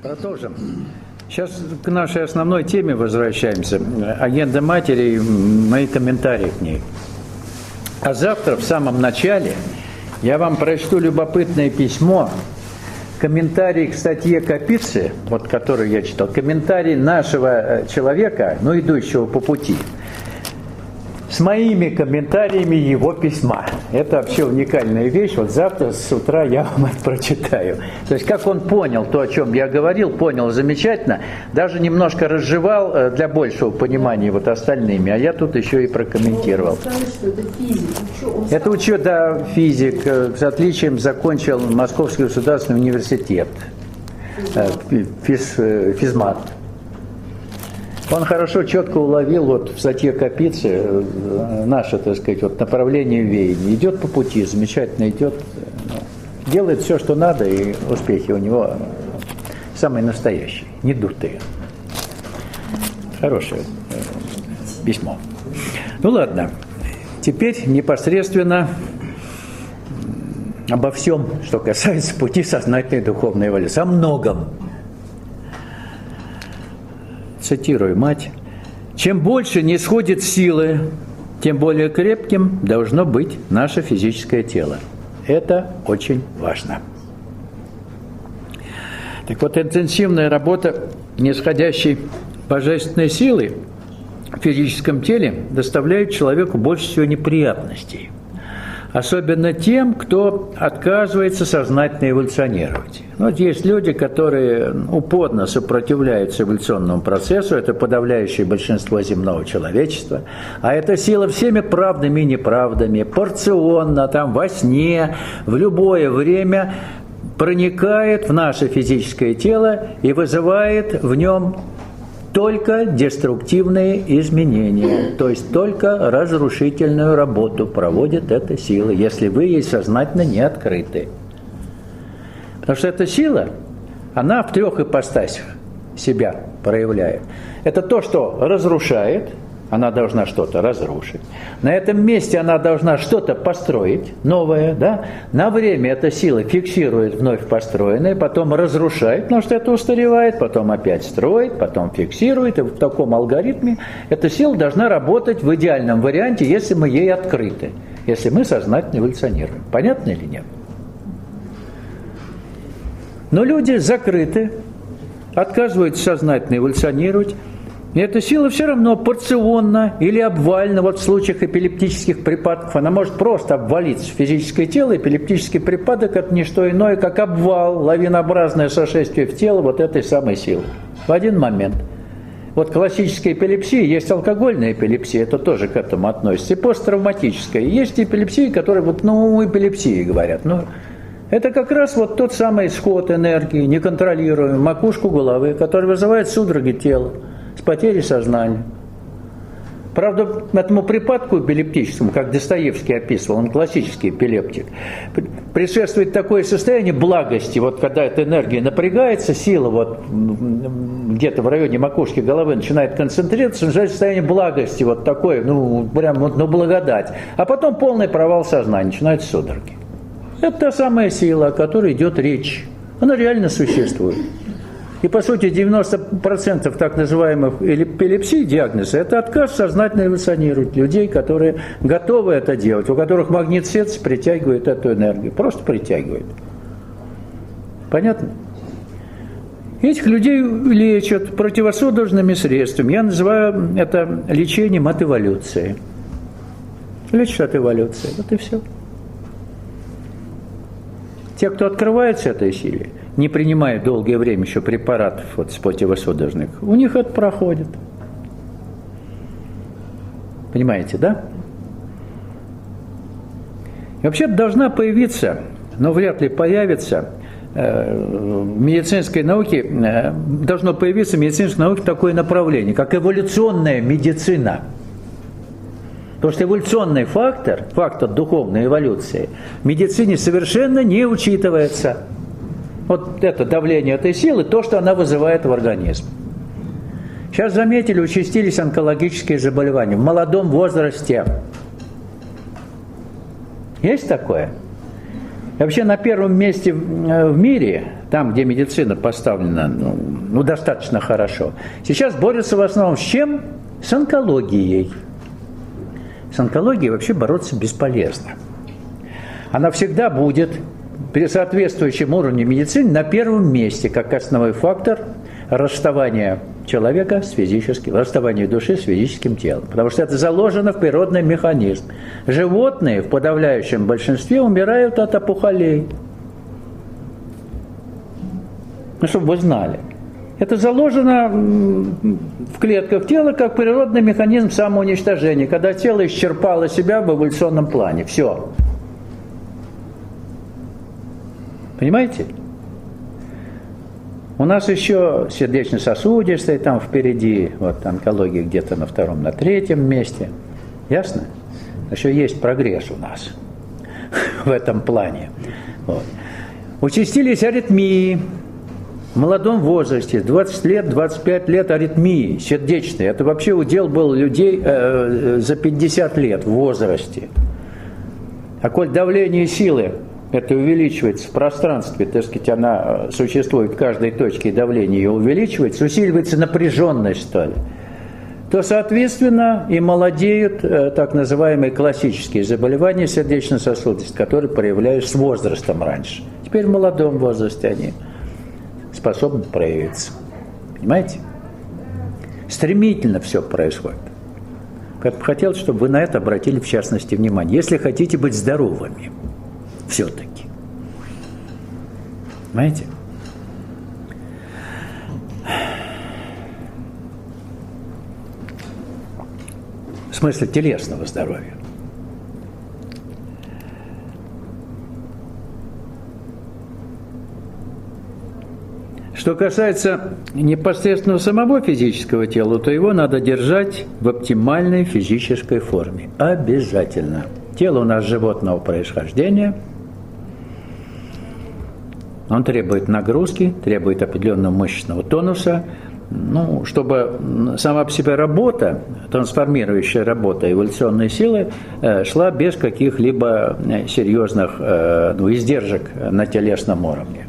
Продолжим. Сейчас к нашей основной теме возвращаемся. Агенда матери и мои комментарии к ней. А завтра в самом начале я вам прочту любопытное письмо, комментарий к статье Капицы, вот которую я читал, комментарий нашего человека, идущего по пути, с моими комментариями его письма. Это вообще уникальная вещь. Вот завтра с утра я вам это прочитаю. То есть, как он понял то, о чем я говорил, понял замечательно, даже немножко разжевал для большего понимания вот остальными, а я тут еще и прокомментировал. Это учет, да, физик. С отличием закончил Московский государственный университет. Физмат. Он хорошо, четко уловил вот в статье Капицы наше, так сказать, вот направление веяния. Идет по пути, замечательно идет, делает все, что надо, и успехи у него самые настоящие, не дутые. Хорошее письмо. Ну ладно, теперь непосредственно обо всем, что касается пути сознательной духовной эволюции, о многом. Цитирую мать. «Чем больше не сходит силы, тем более крепким должно быть наше физическое тело. Это очень важно». Так вот, интенсивная работа нисходящей божественной силы в физическом теле доставляет человеку больше всего неприятностей. Особенно тем, кто отказывается сознательно эволюционировать. Вот есть люди, которые упорно сопротивляются эволюционному процессу, это подавляющее большинство земного человечества, а эта сила всеми правдами и неправдами, порционно, во сне, в любое время проникает в наше физическое тело и вызывает в нем только деструктивные изменения, то есть только разрушительную работу проводит эта сила, если вы ей сознательно не открыты. Потому что эта сила, она в трех ипостасях себя проявляет. Это то, что разрушает, она должна что-то разрушить. На этом месте она должна что-то построить, новое, да? На время эта сила фиксирует вновь построенное, потом разрушает, потому что это устаревает, потом опять строит, потом фиксирует. И в таком алгоритме эта сила должна работать в идеальном варианте, если мы ей открыты, если мы сознательно эволюционируем. Понятно или нет? Но люди закрыты, отказываются сознательно эволюционировать. И эта сила все равно порционно или обвально, вот в случаях эпилептических припадков, она может просто обвалиться в физическое тело. Эпилептический припадок – это не что иное, как обвал, лавинообразное сошествие в тело вот этой самой силы. В один момент. Вот классическая эпилепсия, есть алкогольная эпилепсия, это тоже к этому относится, и посттравматическая. Есть эпилепсии, которые эпилепсии говорят. Это как раз вот тот самый исход энергии, неконтролируемый, макушку головы, который вызывает судороги тела с потерей сознания. Правда, этому припадку эпилептическому, как Достоевский описывал, он классический эпилептик, предшествует такое состояние благости, вот когда эта энергия напрягается, сила вот где-то в районе макушки головы начинает концентрироваться, начинает состояние благости, вот такое, благодать. А потом полный провал сознания, начинаются судороги. Это та самая сила, о которой идет речь. Она реально существует. И, по сути, 90% так называемых эпилепсий, диагноза, это отказ сознательно эволюционировать людей, которые готовы это делать, у которых магнит сердца притягивает эту энергию, просто притягивает. Понятно? Этих людей лечат противосудорожными средствами. Я называю это лечением от эволюции. Лечат от эволюции. Вот и все. Те, кто открывается этой силе, не принимая долгое время еще препаратов с противосудорожных, у них это проходит. Понимаете, да? И вообще должна появиться, но вряд ли появится, в медицинской науке, должно появиться в медицинской науке такое направление, как эволюционная медицина. Потому что эволюционный фактор духовной эволюции, в медицине совершенно не учитывается. Вот это давление этой силы, то, что она вызывает в организме. Сейчас заметили, участились онкологические заболевания в молодом возрасте. Есть такое? И вообще на первом месте в мире, там, где медицина поставлена достаточно хорошо, сейчас борются в основном с чем? С онкологией. С онкологией вообще бороться бесполезно. Она всегда будет при соответствующем уровне медицины на первом месте, как основной фактор расставания человека с физическим, расставания души с физическим телом. Потому что это заложено в природный механизм. Животные в подавляющем большинстве умирают от опухолей. Ну, чтобы вы знали. Это заложено в клетках тела как природный механизм самоуничтожения, когда тело исчерпало себя в эволюционном плане. Все. Понимаете? У нас еще сердечно-сосудистый там впереди, вот онкология где-то на втором, на третьем месте. Ясно? Еще есть прогресс у нас в этом плане. Вот. Участились аритмии. В молодом возрасте, 20 лет, 25 лет аритмии сердечные. Это вообще удел был людей за 50 лет в возрасте. А коль давление силы это увеличивается в пространстве, так сказать, она существует в каждой точке, и давление ее увеличивается, усиливается напряженность, что ли, то, соответственно, и молодеют так называемые классические заболевания сердечно-сосудистых, которые проявляются с возрастом раньше. Теперь в молодом возрасте они способны проявиться. Понимаете? Стремительно все происходит. Как бы хотелось, чтобы вы на это обратили в частности внимание. Если хотите быть здоровыми, все-таки. Понимаете? В смысле телесного здоровья. Что касается непосредственно самого физического тела, то его надо держать в оптимальной физической форме. Обязательно. Тело у нас животного происхождения. Он требует нагрузки, требует определенного мышечного тонуса. Чтобы сама по себе работа, трансформирующая работа эволюционной силы, шла без каких-либо серьезных издержек на телесном уровне.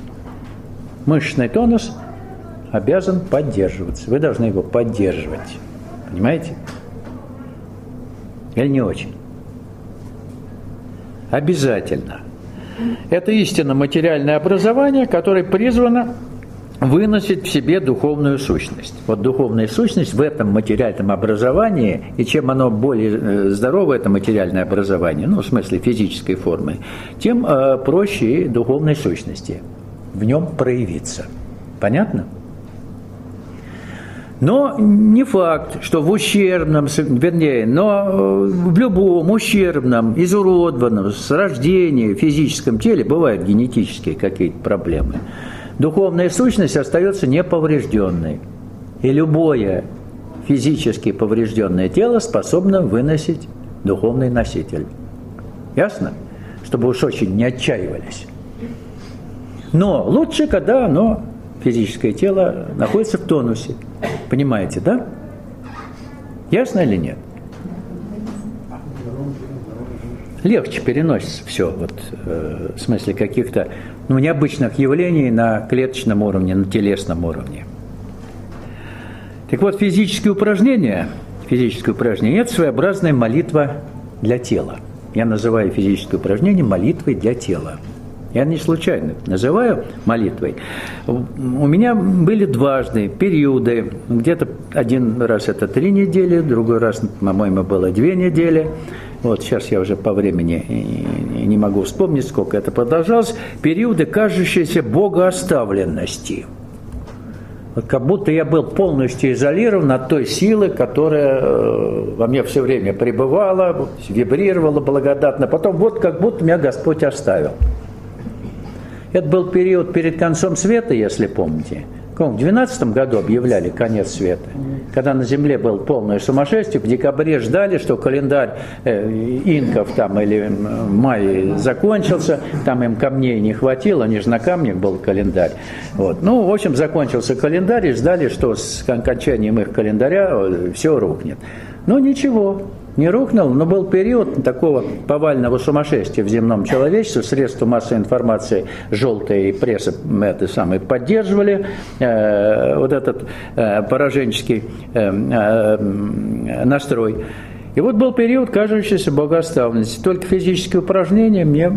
Мышечный тонус обязан поддерживаться. Вы должны его поддерживать. Понимаете? Или не очень? Обязательно. Это истинно материальное образование, которое призвано выносить в себе духовную сущность. Вот духовная сущность в этом материальном образовании, и чем оно более здоровое, это материальное образование, в смысле физической формы, тем проще и духовной сущности в нем проявиться. Понятно? Но не факт, что в ущербном, но в любом ущербном, изуродованном с рождения физическом теле бывают генетические какие-то проблемы. Духовная сущность остается неповрежденной. И любое физически поврежденное тело способно выносить духовный носитель. Ясно? Чтобы уж очень не отчаивались. Но лучше, когда оно, физическое тело, находится в тонусе. Понимаете, да? Ясно или нет? Легче переносится все, в смысле каких-то необычных явлений на клеточном уровне, на телесном уровне. Так вот, физические упражнения – это своеобразная молитва для тела. Я называю физические упражнения молитвой для тела. Я не случайно называю молитвой. У меня были дважды периоды. Где-то один раз это 3 недели, другой раз, по-моему, было 2 недели. Сейчас я уже по времени не могу вспомнить, сколько это продолжалось. Периоды кажущейся богооставленности. Как будто я был полностью изолирован от той силы, которая во мне все время пребывала, вибрировала благодатно. Потом как будто меня Господь оставил. Это был период перед концом света, если помните. В 2012 году объявляли конец света, когда на Земле было полное сумасшествие. В декабре ждали, что календарь инков или майя закончился, там им камней не хватило, они же на камнях был календарь. В общем, закончился календарь и ждали, что с окончанием их календаря все рухнет. Но ничего, не рухнул, но был период такого повального сумасшествия в земном человечестве, средства массовой информации, желтые прессы это самое поддерживали вот этот пораженческий настрой. И вот был период кажущейся богооставленности. Только физические упражнения мне,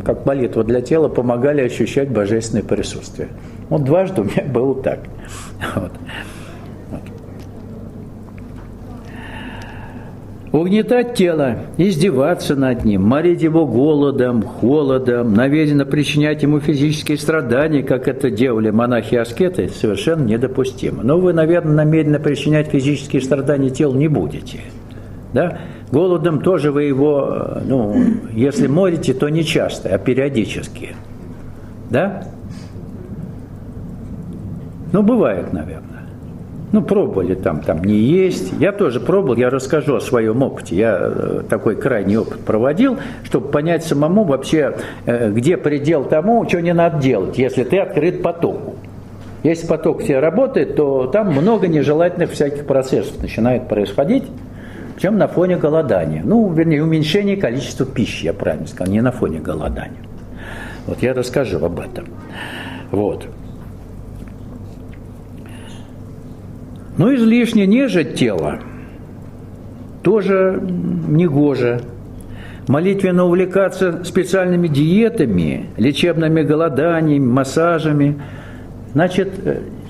как молитва для тела, помогали ощущать божественное присутствие. Вот дважды у меня было так. Вот. Угнетать тело, издеваться над ним, морить его голодом, холодом, намеренно причинять ему физические страдания, как это делали монахи-аскеты, совершенно недопустимо. Но вы, наверное, намеренно причинять физические страдания телу не будете. Да? Голодом тоже вы его, если морите, то не часто, а периодически. Да? Бывает, наверное. Пробовали там не есть. Я тоже пробовал, я расскажу о своем опыте. Я такой крайний опыт проводил, чтобы понять самому вообще, где предел тому, что не надо делать, если ты открыт потоку. Если поток все работает, то там много нежелательных всяких процессов начинает происходить, причем на фоне голодания. Вернее, уменьшение количества пищи, я правильно сказал, не на фоне голодания. Вот я расскажу об этом. Вот. Излишне нежить тела тоже негоже. Молитвенно увлекаться специальными диетами, лечебными голоданиями, массажами. Значит,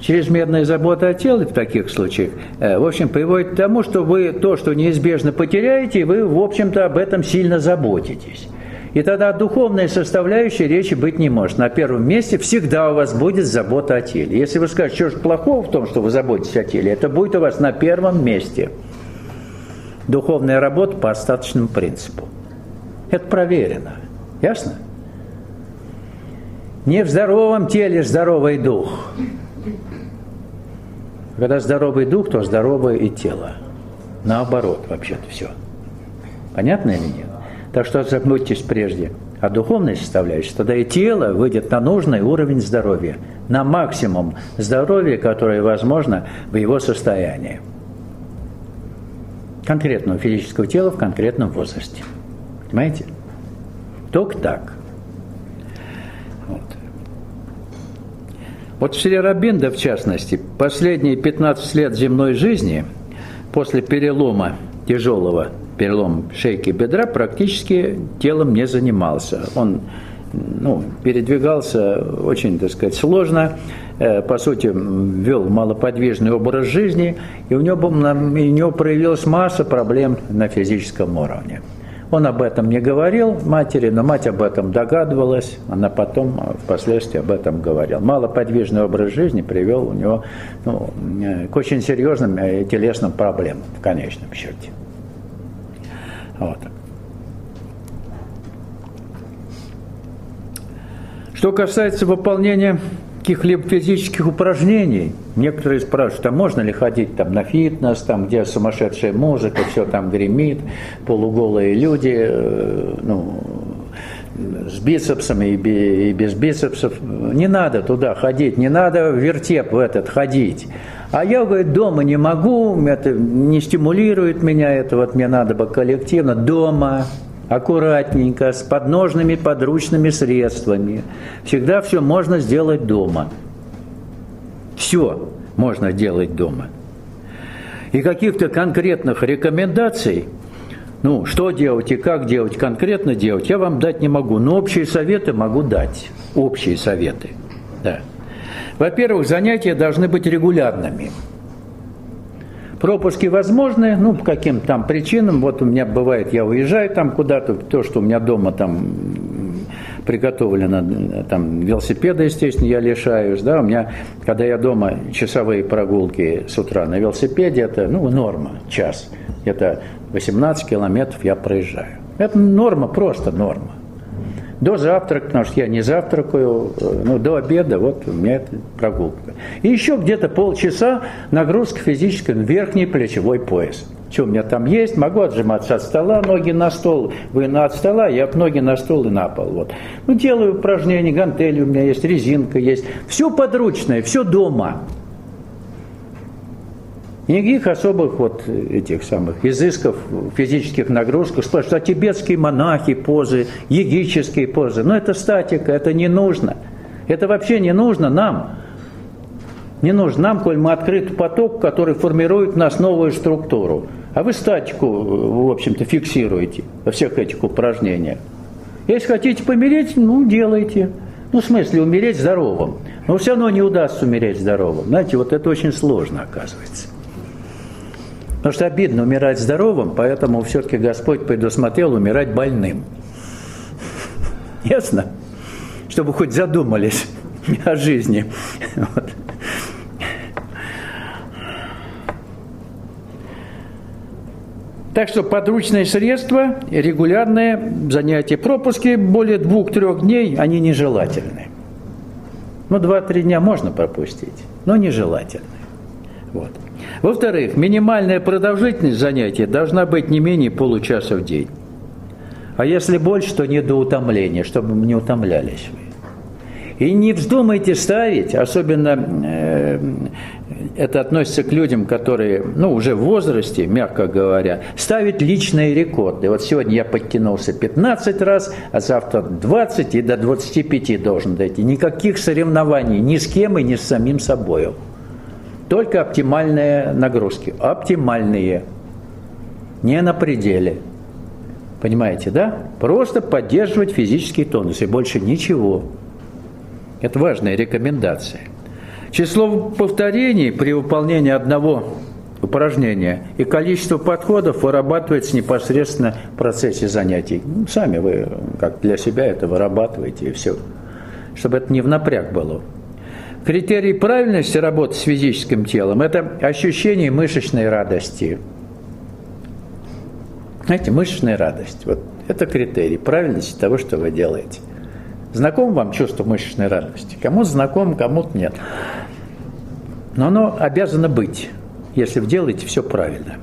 чрезмерная забота о теле в таких случаях, в общем, приводит к тому, что вы то, что неизбежно потеряете, вы, в общем-то, об этом сильно заботитесь. И тогда духовной составляющей речи быть не может. На первом месте всегда у вас будет забота о теле. Если вы скажете, что же плохого в том, что вы заботитесь о теле, это будет у вас на первом месте. Духовная работа по остаточному принципу. Это проверено. Ясно? Не в здоровом теле здоровый дух. Когда здоровый дух, то здоровое и тело. Наоборот, вообще-то все. Понятно или нет? Так что заботьтесь прежде о духовной составляющей, тогда и тело выйдет на нужный уровень здоровья, на максимум здоровья, которое возможно в его состоянии. Конкретного физического тела в конкретном возрасте. Понимаете? Только так. Вот Шри Аурабинда, в частности, последние 15 лет земной жизни, после перелома тяжелого, перелом шейки бедра, практически телом не занимался. Он передвигался очень, так сказать, сложно, по сути, вел малоподвижный образ жизни, и у него проявилась масса проблем на физическом уровне. Он об этом не говорил матери, но мать об этом догадывалась, она потом, впоследствии об этом говорила. Малоподвижный образ жизни привел у него к очень серьезным телесным проблемам в конечном счете. Вот. Что касается выполнения каких-либо физических упражнений, некоторые спрашивают, а можно ли ходить там на фитнес, там, где сумасшедшая музыка, все там гремит, полуголые люди, с бицепсами и без бицепсов. Не надо туда ходить, не надо в вертеп в этот ходить. А я, говорит, дома не могу, это не стимулирует меня, это вот мне надо бы коллективно, дома, аккуратненько, с подножными подручными средствами. Всегда все можно сделать дома. Все можно делать дома. И каких-то конкретных рекомендаций, что делать и как делать, конкретно делать, я вам дать не могу. Но общие советы могу дать. Общие советы, да. Во-первых, занятия должны быть регулярными. Пропуски возможны, по каким-то там причинам. Вот у меня бывает, я уезжаю там куда-то, то, что у меня дома там приготовлено, там велосипеда, естественно, я лишаюсь, да, у меня, когда я дома, часовые прогулки с утра на велосипеде, это, норма, час, это 18 километров я проезжаю. Это норма, просто норма. До завтрака, потому что я не завтракаю, до обеда, вот у меня это прогулка. И еще где-то полчаса нагрузка физическая, верхний плечевой пояс. Что у меня там есть, могу отжиматься от стола, ноги на стол, вы от стола, я ноги на стол и на пол. Вот. Делаю упражнения, гантели у меня есть, резинка есть, все подручное, все дома. Никаких особых вот этих самых изысков, физических нагрузок. Что тибетские монахи позы, йогические позы. Но это статика, это не нужно. Это вообще не нужно нам. Не нужно нам, коль мы открытый поток, который формирует в нас новую структуру. А вы статику, в общем-то, фиксируете во всех этих упражнениях. Если хотите помереть, делайте. В смысле, умереть здоровым. Но все равно не удастся умереть здоровым. Знаете, вот это очень сложно, оказывается. Потому что обидно умирать здоровым, поэтому все-таки Господь предусмотрел умирать больным. Ясно? Чтобы хоть задумались о жизни. Вот. Так что подручные средства, регулярные занятия, пропуски более 2-3 дней, они нежелательны. 2-3 дня можно пропустить, но нежелательны. Вот. Во-вторых, минимальная продолжительность занятия должна быть не менее получаса в день. А если больше, то не до утомления, чтобы не утомлялись вы. И не вздумайте ставить, особенно это относится к людям, которые уже в возрасте, мягко говоря, ставить личные рекорды. Вот сегодня я подтянулся 15 раз, а завтра 20 и до 25 должен дойти. Никаких соревнований ни с кем и ни с самим собой. Только оптимальные нагрузки. Оптимальные. Не на пределе. Понимаете, да? Просто поддерживать физический тонус и больше ничего. Это важная рекомендация. Число повторений при выполнении одного упражнения и количество подходов вырабатывается непосредственно в процессе занятий. Сами вы как для себя это вырабатываете и все. Чтобы это не в напряг было. Критерий правильности работы с физическим телом – это ощущение мышечной радости. Знаете, мышечная радость. Вот это критерий правильности того, что вы делаете. Знакомо вам чувство мышечной радости? Кому-то знакомо, кому-то нет. Но оно обязано быть, если вы делаете все правильно.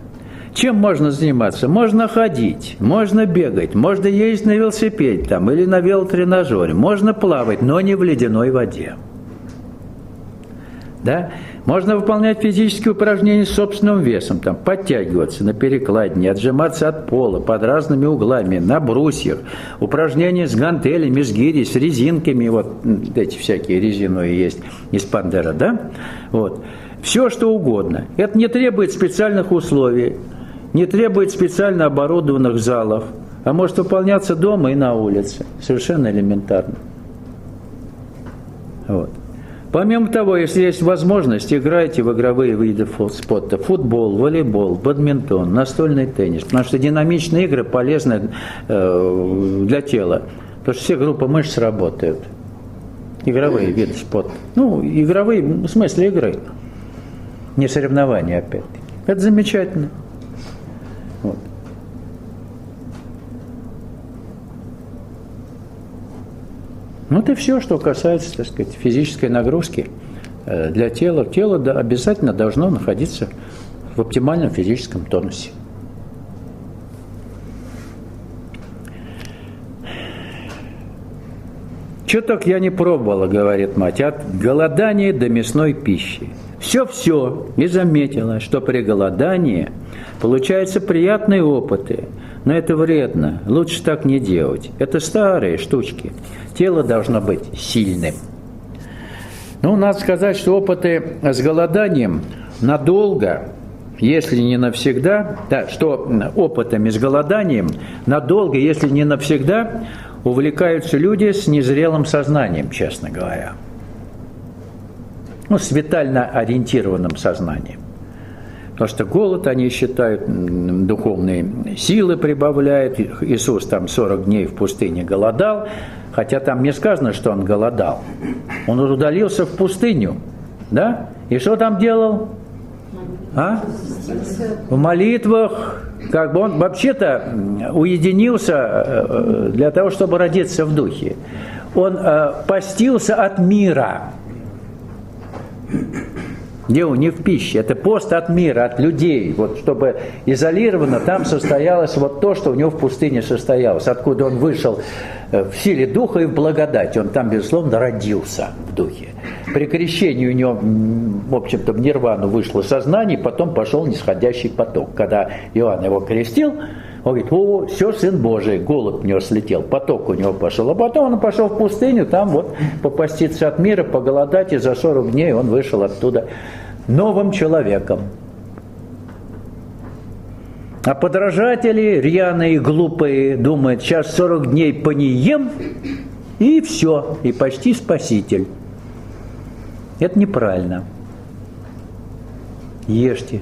Чем можно заниматься? Можно ходить, можно бегать, можно ездить на велосипеде или на велотренажере, можно плавать, но не в ледяной воде. Да? Можно выполнять физические упражнения с собственным весом, подтягиваться на перекладине, отжиматься от пола под разными углами, на брусьях, упражнения с гантелями, с гирей, с резинками, вот эти всякие резиновые есть из Пандера, да? Вот. Все, что угодно. Это не требует специальных условий, не требует специально оборудованных залов, а может выполняться дома и на улице. Совершенно элементарно. Вот. Помимо того, если есть возможность, играйте в игровые виды спорта. Футбол, волейбол, бадминтон, настольный теннис. Потому что динамичные игры полезны для тела. Потому что все группы мышц работают. Игровые виды спорта. Игровые, в смысле игры. Не соревнования опять-таки. Это замечательно. Вот. Это все, что касается, так сказать, физической нагрузки для тела. Тело обязательно должно находиться в оптимальном физическом тонусе. «Чё так я не пробовала, — говорит мать, — от голодания до мясной пищи. Все и заметила, что при голодании получаются приятные опыты, но это вредно, лучше так не делать. Это старые штучки. Тело должно быть сильным». Надо сказать, что опыты с голоданием надолго, если не навсегда, что опытами с голоданием надолго, если не навсегда, увлекаются люди с незрелым сознанием, честно говоря. С витально ориентированным сознанием. Потому что голод, они считают, духовные силы прибавляет. Иисус 40 дней в пустыне голодал, хотя там не сказано, что он голодал. Он удалился в пустыню, да? И что там делал? В молитвах. Он вообще-то уединился для того, чтобы родиться в духе. Он постился от мира. Где он? Не в пище. Это пост от мира, от людей. Вот чтобы изолированно там состоялось вот то, что у него в пустыне состоялось. Откуда он вышел в силе духа и в благодати. Он там, безусловно, родился в духе. При крещении у него, в общем-то, в нирвану вышло сознание, потом пошел нисходящий поток. Когда Иоанн его крестил, он говорит: о, все, Сын Божий, голубь у него слетел, поток у него пошел. А потом он пошел в пустыню, там вот попаститься от мира, поголодать, и за 40 дней он вышел оттуда новым человеком. А подражатели, рьяные, глупые, думают: сейчас 40 дней понием, и все, и почти спаситель. Это неправильно. Ешьте.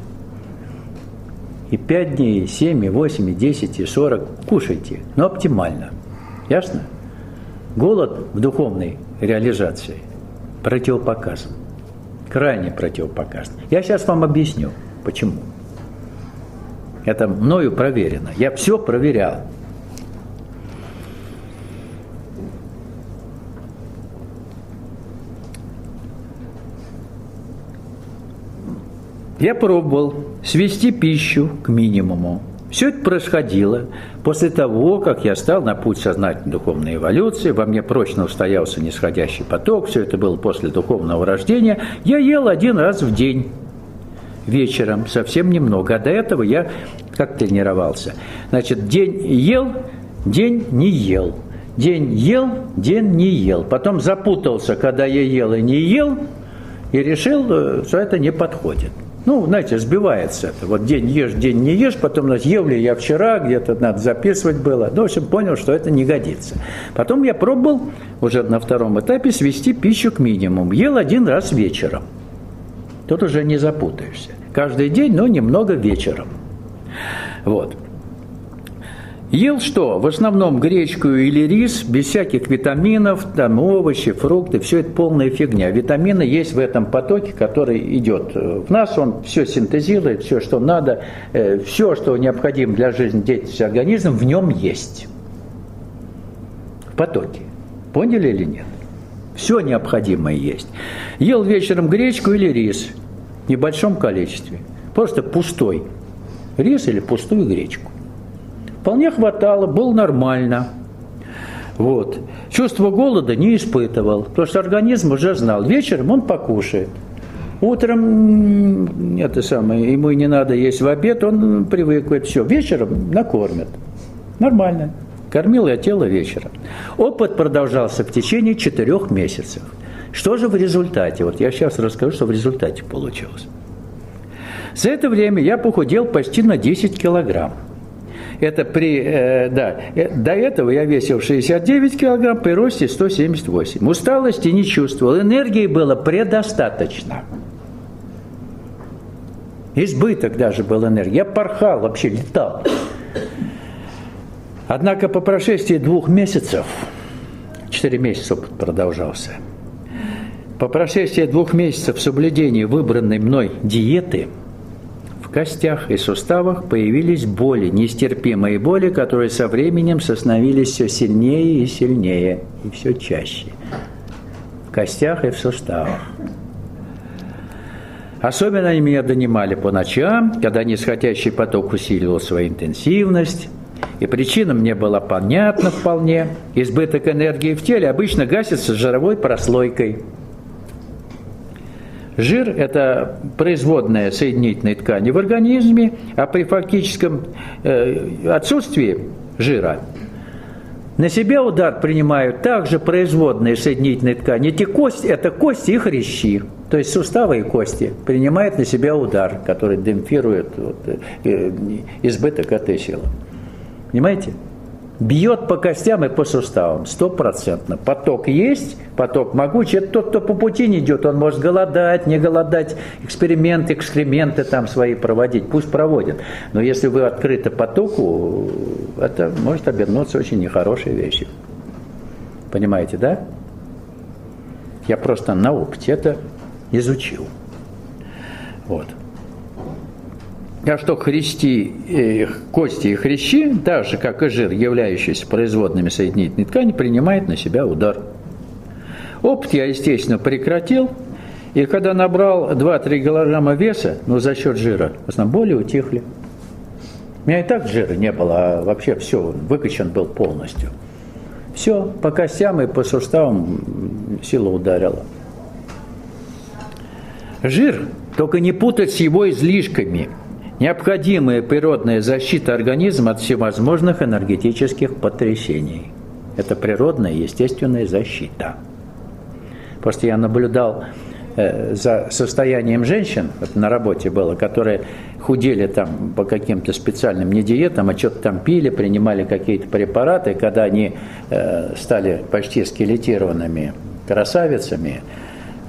И 5 дней, и 7, и 8, и 10, и 40. Кушайте, но оптимально. Ясно? Голод в духовной реализации противопоказан. Крайне противопоказан. Я сейчас вам объясню, почему. Это мною проверено. Я все проверял. Я пробовал свести пищу к минимуму. Все это происходило после того, как я стал на путь сознательной духовной эволюции, во мне прочно устоялся нисходящий поток, все это было после духовного рождения. Я ел 1 раз в день, вечером, совсем немного. А до этого я как тренировался. Значит, день ел, день не ел. День ел, день не ел. Потом запутался, когда я ел и не ел, и решил, что это не подходит. Ну, знаете, сбивается это. Вот день ешь, день не ешь, потом, значит, ел ли я вчера, где-то надо записывать было. Ну, в общем, понял, что это не годится. Потом я пробовал уже на 2-м этапе свести пищу к минимуму. Ел 1 раз вечером. Тут уже не запутаешься. Каждый день, но немного вечером. Вот. Ел что? В основном гречку или рис, без всяких витаминов, там овощи, фрукты, все это полная фигня. Витамины есть в этом потоке, который идет в нас, он все синтезирует, все, что надо, все, что необходимо для жизнедеятельности организма, в нем есть. В потоке. Поняли или нет? Все необходимое есть. Ел вечером гречку или рис в небольшом количестве. Просто пустой рис или пустую гречку. Вполне хватало, было нормально. Вот. Чувство голода не испытывал, потому что организм уже знал. Вечером он покушает. Утром ему и не надо есть в обед, он привыкает. Все, вечером накормят. Нормально. Кормил я тело вечером. Опыт продолжался в течение 4 месяцев. Что же в результате? Вот я сейчас расскажу, что в результате получилось. За это время я похудел почти на 10 килограмм. Это до этого я весил 69 килограмм, при росте 178. Усталости не чувствовал, энергии было предостаточно. Избыток даже был энергии. Я порхал, вообще летал. Однако по прошествии 2 месяцев, 4 месяца опыт продолжался, по прошествии 2 месяцев соблюдения выбранной мной диеты, в костях и суставах появились боли, нестерпимые боли, которые со временем становились все сильнее и сильнее, и все чаще. В костях и в суставах. Особенно они меня донимали по ночам, когда нисходящий поток усиливал свою интенсивность. И причина мне была понятна вполне. Избыток энергии в теле обычно гасится жировой прослойкой. Жир – это производная соединительной ткани в организме, а при фактическом отсутствии жира на себя удар принимают также производные соединительные ткани. Эти кости – это кости и хрящи, то есть суставы и кости принимают на себя удар, который демпфирует избыток этой силы. Понимаете? Бьет по костям и по суставам, 100%. Поток есть, поток могучий. Это тот, кто по пути не идет, он может голодать, не голодать, эксперименты, экскременты там свои проводить, пусть проводят. Но если вы открыты потоку, это может обернуться очень нехорошей вещью. Понимаете, да? Я просто на опыте это изучил. Вот. А что кости и хрящи, так же, как и жир, являющийся производными соединительной ткани, принимает на себя удар. Опыт я, естественно, прекратил И когда набрал 2-3 килограмма веса, ну, за счет жира, в основном боли утихли. У меня и так жира не было, а вообще все, выкачан был полностью. Все, по костям и по суставам сила ударила. Жир, только не путать с его излишками. Необходимая природная защита организма от всевозможных энергетических потрясений. Это природная, естественная защита. Просто я наблюдал за состоянием женщин, вот на работе было, которые худели там по каким-то специальным не диетам, а что-то там пили, принимали какие-то препараты, когда они стали почти скелетированными красавицами,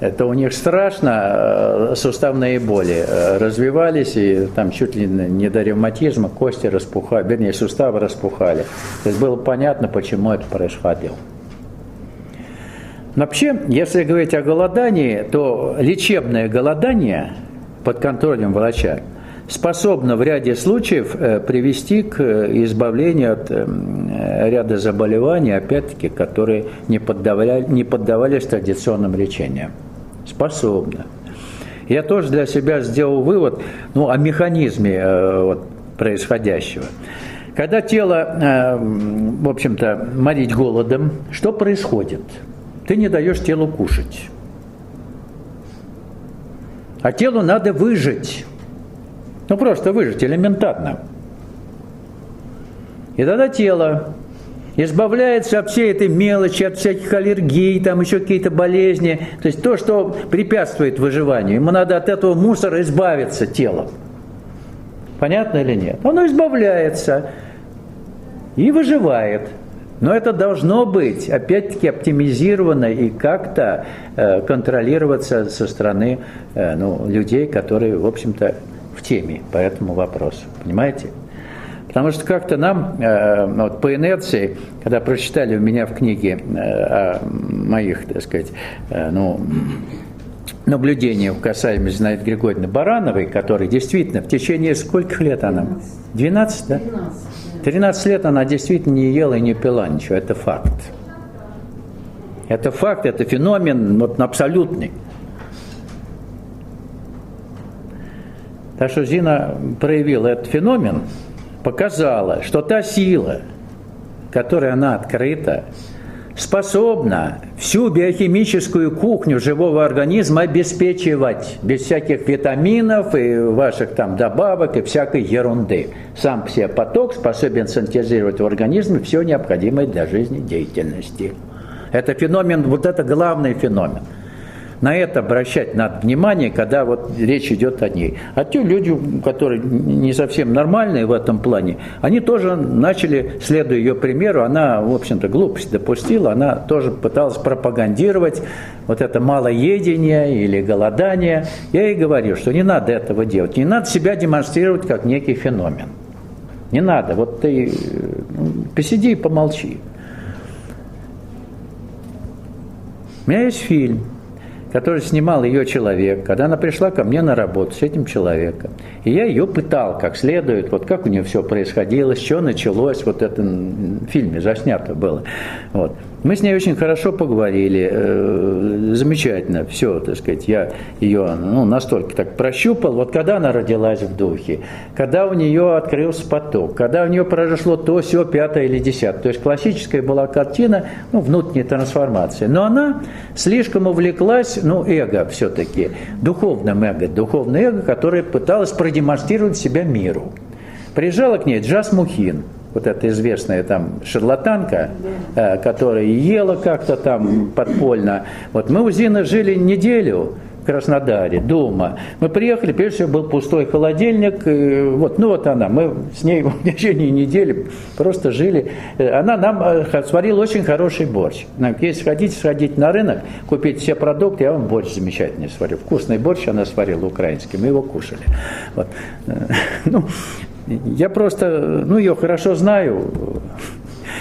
это у них страшно, суставные боли развивались, и там чуть ли не до ревматизма кости распухали, вернее, суставы распухали. То есть было понятно, почему это происходило. Вообще, если говорить о голодании, то лечебное голодание под контролем врача способно в ряде случаев привести к избавлению от ряда заболеваний, опять-таки, которые не поддавались традиционным лечениям. Способно. Я тоже для себя сделал вывод о механизме происходящего. Когда тело, в общем-то, морить голодом, что происходит? Ты не даешь телу кушать. А телу надо выжить. Просто выжить, элементарно. И тогда тело избавляется от всей этой мелочи, от всяких аллергий, там еще какие-то болезни. То есть то, что препятствует выживанию. Ему надо от этого мусора избавиться, тело. Понятно или нет? Оно избавляется и выживает. Но это должно быть, опять-таки, оптимизировано и как-то контролироваться со стороны людей, которые, в общем-то, в теме по этому вопросу. Понимаете? Потому что как-то нам, по инерции, когда прочитали у меня в книге о моих, так сказать, наблюдениях касаемо Зинаиды Григорьевны Барановой, которая действительно в течение скольких лет она? 12, да? 13 лет она действительно не ела и не пила ничего. Это факт. Это факт, это феномен абсолютный. Так что Зина проявила этот феномен, показала, что та сила, которой она открыта, способна всю биохимическую кухню живого организма обеспечивать без всяких витаминов и ваших там добавок и всякой ерунды. Сам по себе поток способен синтезировать в организме все необходимое для жизнедеятельности. Это феномен, это главный феномен. На это обращать надо внимание, когда речь идет о ней. А те люди, которые не совсем нормальные в этом плане, они тоже начали, следуя ее примеру, она, в общем-то, глупость допустила, она тоже пыталась пропагандировать это малоедение или голодание. Я ей говорю, что не надо этого делать, не надо себя демонстрировать как некий феномен. Не надо, ты посиди и помолчи. У меня есть фильм, который снимал ее человек, когда она пришла ко мне на работу с этим человеком. И я ее пытал как следует, как у нее все происходило, с чего началось, это в фильме заснято было. Мы с ней очень хорошо поговорили, замечательно, все, так сказать, я ее настолько так прощупал, когда она родилась в духе, когда у нее открылся поток, когда у нее произошло то, сё, 5 или 10. То есть классическая была картина, внутренней трансформации. Но она слишком увлеклась, эго все-таки, духовное эго, которое пыталось продемонстрировать себя миру. Приезжала к ней Джаз Мухин, эта известная там шарлатанка, которая ела как-то там подпольно. Мы у Зины жили неделю в Краснодаре, дома. Мы приехали, прежде всего был пустой холодильник. Она, мы с ней в течение недели просто жили. Она нам сварила очень хороший борщ. Если хотите сходить на рынок, купить все продукты, я вам борщ замечательный сварю. Вкусный борщ она сварила украинский, мы его кушали. Я просто, ее хорошо знаю,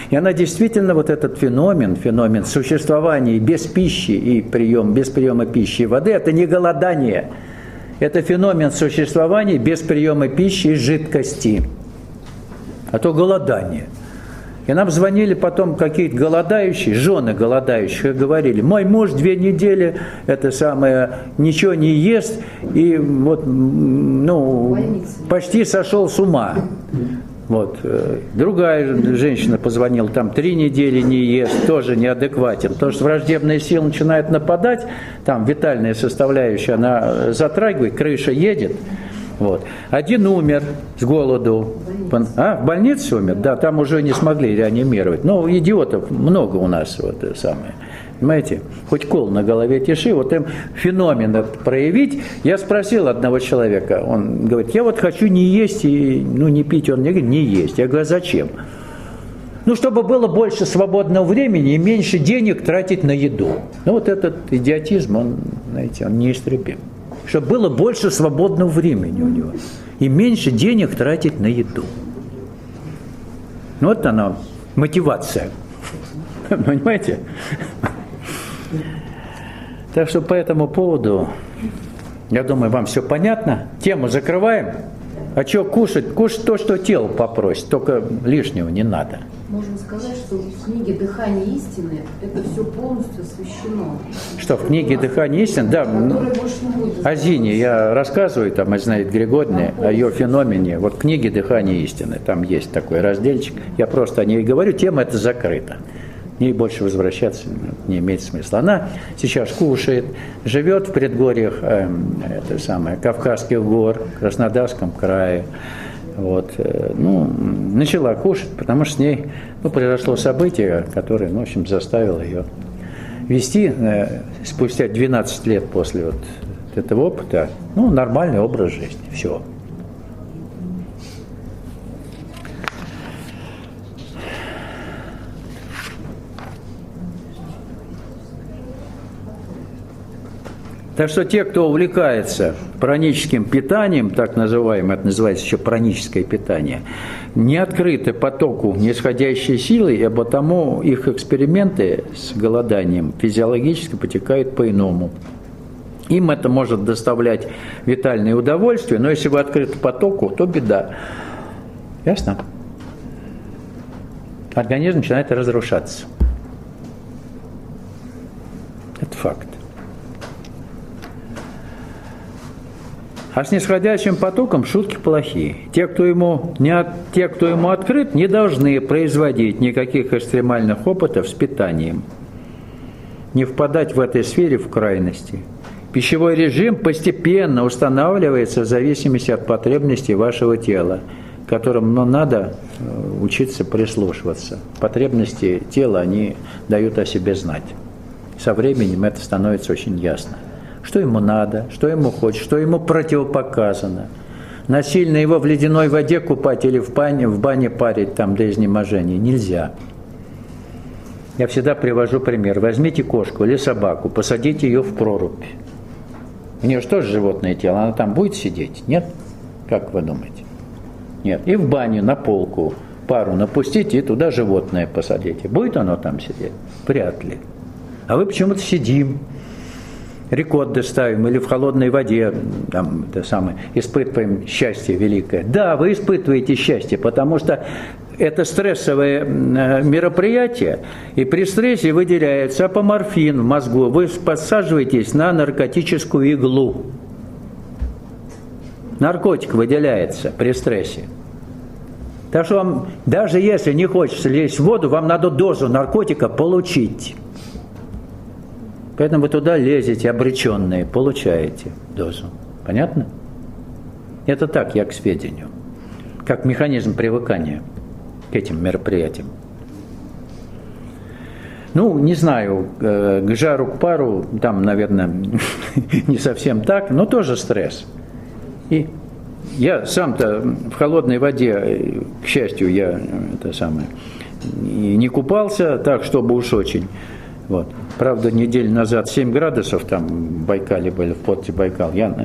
и она действительно этот феномен существования без пищи и без приема пищи и воды, это не голодание, это феномен существования без приема пищи и жидкости, а то голодание. И нам звонили потом какие-то голодающие, жены голодающих, и говорили: мой муж 2 недели ничего не ест, и вот, почти сошел с ума. Вот. Другая женщина позвонила, там 3 недели не ест, тоже неадекватен. Потому что враждебная сила начинает нападать, там витальная составляющая, она затрагивает, крыша едет. Вот. Один умер с голоду. В больнице умер? Да, там уже не смогли реанимировать. Но идиотов много у нас. Понимаете? Хоть кол на голове тиши, вот им феномен этот проявить. Я спросил одного человека, он говорит: я вот хочу не есть и не пить. Он мне говорит: не есть. Я говорю: зачем? Чтобы было больше свободного времени и меньше денег тратить на еду. Вот этот идиотизм, он неистребим. Чтобы было больше свободного времени у него и меньше денег тратить на еду. Вот она, мотивация. Понимаете? Так что по этому поводу, я думаю, вам все понятно. Тему закрываем. А что кушать? Кушать то, что тело попросит, только лишнего не надо. Можем сказать, что в книге «Дыхание истины» это все полностью освящено. Что, в книге «Дыхание истины»? Да, о Зине я рассказываю, там, Зинаиде Григорьевне, о ее феномене. Вот в книге «Дыхание истины» там есть такой разделчик. Я просто о ней говорю, тема эта закрыта. К ней больше возвращаться не имеет смысла. Она сейчас кушает, живет в предгорьях Кавказских гор, в Краснодарском крае. Вот. Начала кушать, потому что с ней произошло событие, которое, заставило ее вести спустя 12 лет после этого опыта нормальный образ жизни. Все. Так что те, кто увлекается праническим питанием, так называемое, это называется еще праническое питание, не открыты потоку нисходящей силы, и потому их эксперименты с голоданием физиологически потекают по-иному. Им это может доставлять витальное удовольствие, но если вы открыты потоку, то беда. Ясно? Организм начинает разрушаться. Это факт. А с нисходящим потоком шутки плохие. Те, кто ему открыт, не должны производить никаких экстремальных опытов с питанием. Не впадать в этой сфере в крайности. Пищевой режим постепенно устанавливается в зависимости от потребностей вашего тела, к которым надо учиться прислушиваться. Потребности тела, они дают о себе знать. Со временем это становится очень ясно. Что ему надо, что ему хочется, что ему противопоказано. Насильно его в ледяной воде купать или в бане парить там до изнеможения нельзя. Я всегда привожу пример. Возьмите кошку или собаку, посадите ее в прорубь. У нее же тоже животное тело, она там будет сидеть? Нет? Как вы думаете? Нет. И в баню на полку пару напустите и туда животное посадите. Будет оно там сидеть? Вряд ли. А вы почему-то сидим. Рекорды ставим или в холодной воде испытываем счастье великое. Да, вы испытываете счастье, потому что это стрессовое мероприятие, и при стрессе выделяется апоморфин в мозгу. Вы подсаживаетесь на наркотическую иглу. Наркотик выделяется при стрессе. Так что вам, даже если не хочется лезть в воду, вам надо дозу наркотика получить. Поэтому вы туда лезете, обреченные, получаете дозу. Понятно? Это так, я к сведению. Как механизм привыкания к этим мероприятиям. Не знаю, к жару, к пару, там, наверное, не совсем так, но тоже стресс. И я сам-то в холодной воде, к счастью, я не купался так, чтобы уж очень. Вот. Правда, неделю назад 7 градусов там в Байкале были, в порте Байкал. Я,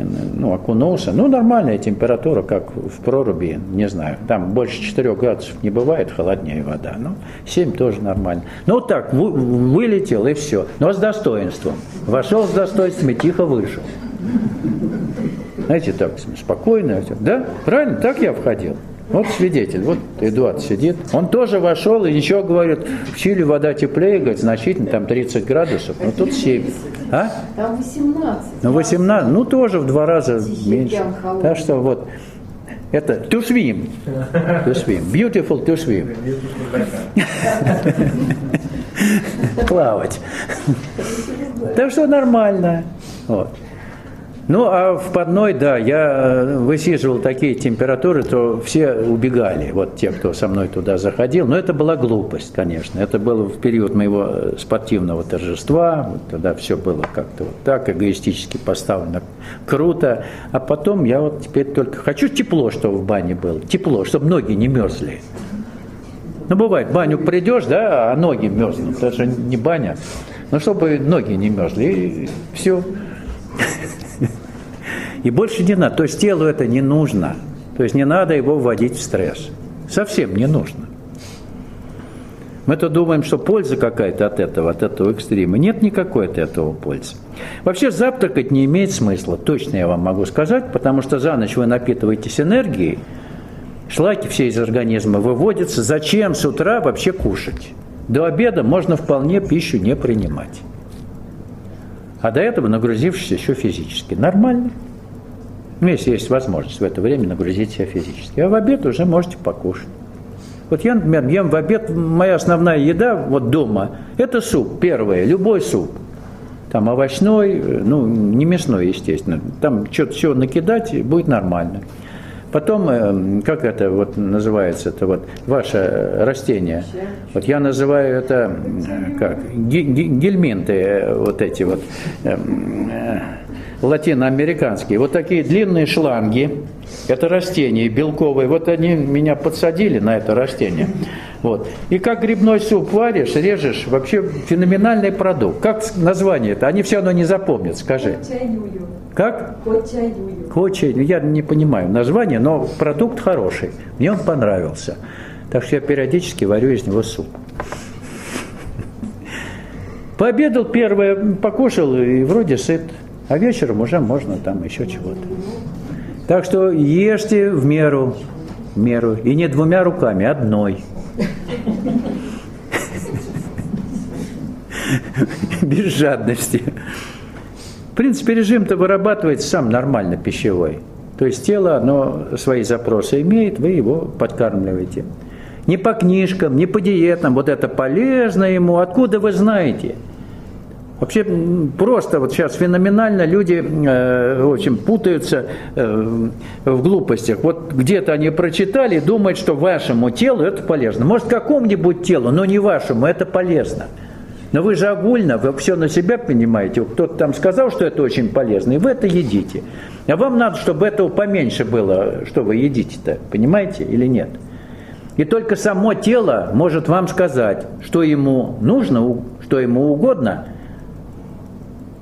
окунулся. Нормальная температура, как в проруби, не знаю. Там больше 4 градусов не бывает, холоднее вода. 7 тоже нормально. Вот так, вылетел и все. Но с достоинством. Вошел с достоинством и тихо вышел. Знаете, так, спокойно. Да, правильно, так я входил. Вот свидетель, вот Эдуард сидит. Он тоже вошел и ничего говорит. В Чили вода теплее, говорит, значительно, там 30 градусов, но тут 7. А? Там 18. Ну 18, ну тоже в 2 раза меньше. Так что вот, это to swim. Beautiful to swim. Плавать. Так что нормально. Вот. Ну, а в Подной, да, я высиживал такие температуры, то все убегали, вот те, кто со мной туда заходил. Но это была глупость, конечно. Это было в период моего спортивного торжества. Вот тогда все было как-то вот так, эгоистически поставлено круто. А потом я вот теперь только хочу тепло, чтобы в бане было. Тепло, чтобы ноги не мерзли. Ну, бывает, в баню придешь, да, а ноги мерзнут. Это же не баня. Но чтобы ноги не мерзли, и все. И больше не надо. То есть телу это не нужно. То есть не надо его вводить в стресс. Совсем не нужно. Мы-то думаем, что польза какая-то от этого экстрима. Нет никакой от этого пользы. Вообще завтракать не имеет смысла. Точно я вам могу сказать, потому что за ночь вы напитываетесь энергией, шлаки все из организма выводятся. Зачем с утра вообще кушать? До обеда можно вполне пищу не принимать. А до этого нагрузившись еще физически. Нормально. Ну, если есть возможность в это время нагрузить себя физически. А в обед уже можете покушать. Вот я, например, ем в обед, моя основная еда вот дома, это суп, первое, любой суп. Там овощной, ну, не мясной, естественно. Там что-то все накидать, будет нормально. Потом, как это вот называется, это вот ваше растение. Вот я называю это, как, гельминты, вот эти вот, латиноамериканские. Вот такие длинные шланги, это растения белковые. Вот они меня подсадили на это растение. Вот. И как грибной суп варишь, режешь, вообще феноменальный продукт. Как название это? Они все равно не запомнят, скажи. Как? Коча-юю. Я не понимаю название, но продукт хороший. Мне он понравился. Так что я периодически варю из него суп. Пообедал первое, покушал и вроде сыт. А вечером уже можно там еще чего-то. Так что ешьте в меру. И не 2 руками, одной. Без жадности. В принципе, режим-то вырабатывается сам нормально пищевой. То есть тело, оно свои запросы имеет, вы его подкармливаете. Не по книжкам, не по диетам, вот это полезно ему. Откуда вы знаете? Вообще просто вот сейчас феноменально люди, в общем, путаются в глупостях. Вот где-то они прочитали, думают, что вашему телу это полезно. Может, какому-нибудь телу, но не вашему, это полезно. Но вы же огульно, вы все на себя понимаете. Кто-то там сказал, что это очень полезно, и вы это едите. А вам надо, чтобы этого поменьше было, что вы едите-то, понимаете или нет? И только само тело может вам сказать, что ему нужно, что ему угодно,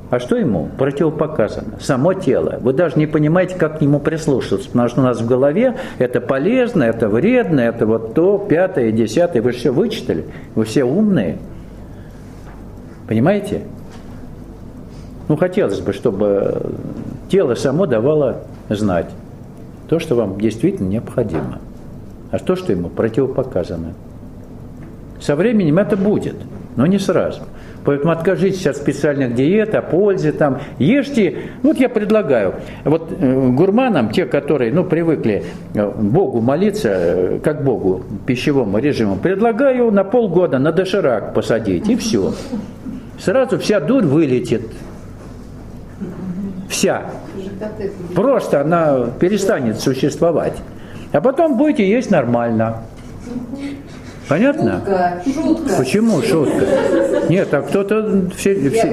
а что ему противопоказано? Само тело. Вы даже не понимаете, как к нему прислушиваться, потому что у нас в голове это полезно, это вредно, это вот то, 5-е, 10-е. Вы же все вычитали, вы все умные. Понимаете? Ну, хотелось бы, чтобы тело само давало знать то, что вам действительно необходимо, а то, что ему противопоказано. Со временем это будет, но не сразу. Поэтому откажитесь от специальных диет, о пользе там. Ешьте, вот я предлагаю, вот гурманам, те, которые, привыкли Богу молиться, как Богу, пищевому режиму, предлагаю на полгода на доширак посадить, и все. Сразу вся дурь вылетит. Вся. Просто она перестанет существовать. А потом будете есть нормально. Понятно? Шутка. Почему шутка? Нет, а кто-то...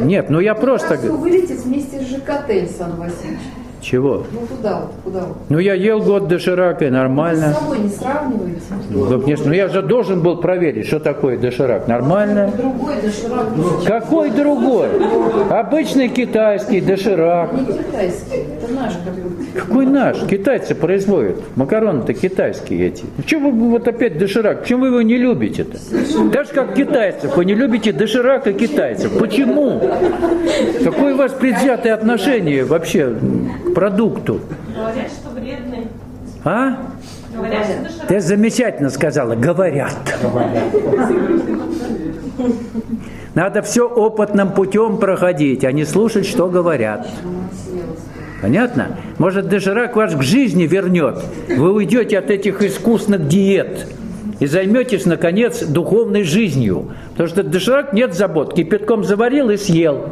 Нет, я просто... Вылетит вместе с ЖКТ, Александр Васильевич. Чего? Куда вот? Я ел год доширака, и нормально. Вы с собой не сравниваете? Я же должен был проверить, что такое доширак. Нормально? Другой доширак. Какой другой? Обычный китайский доширак. Не китайский, это наш какой-то. Какой наш? Китайцы производят. Макароны-то китайские эти. Чего вы вот опять доширак? Почему вы его не любите-то? Так же, как китайцев. Вы не любите доширак и китайцев. Почему? Какое у вас предвзятое отношение вообще к продукту? Говорят, что вредный. А? Говорят, что доширак. Ты замечательно сказала, говорят. Надо все опытным путем проходить, а не слушать, что говорят. Понятно? Может, доширак вас к жизни вернет. Вы уйдете от этих искусных диет и займетесь, наконец, духовной жизнью. Потому что доширак нет забот. Кипятком заварил и съел.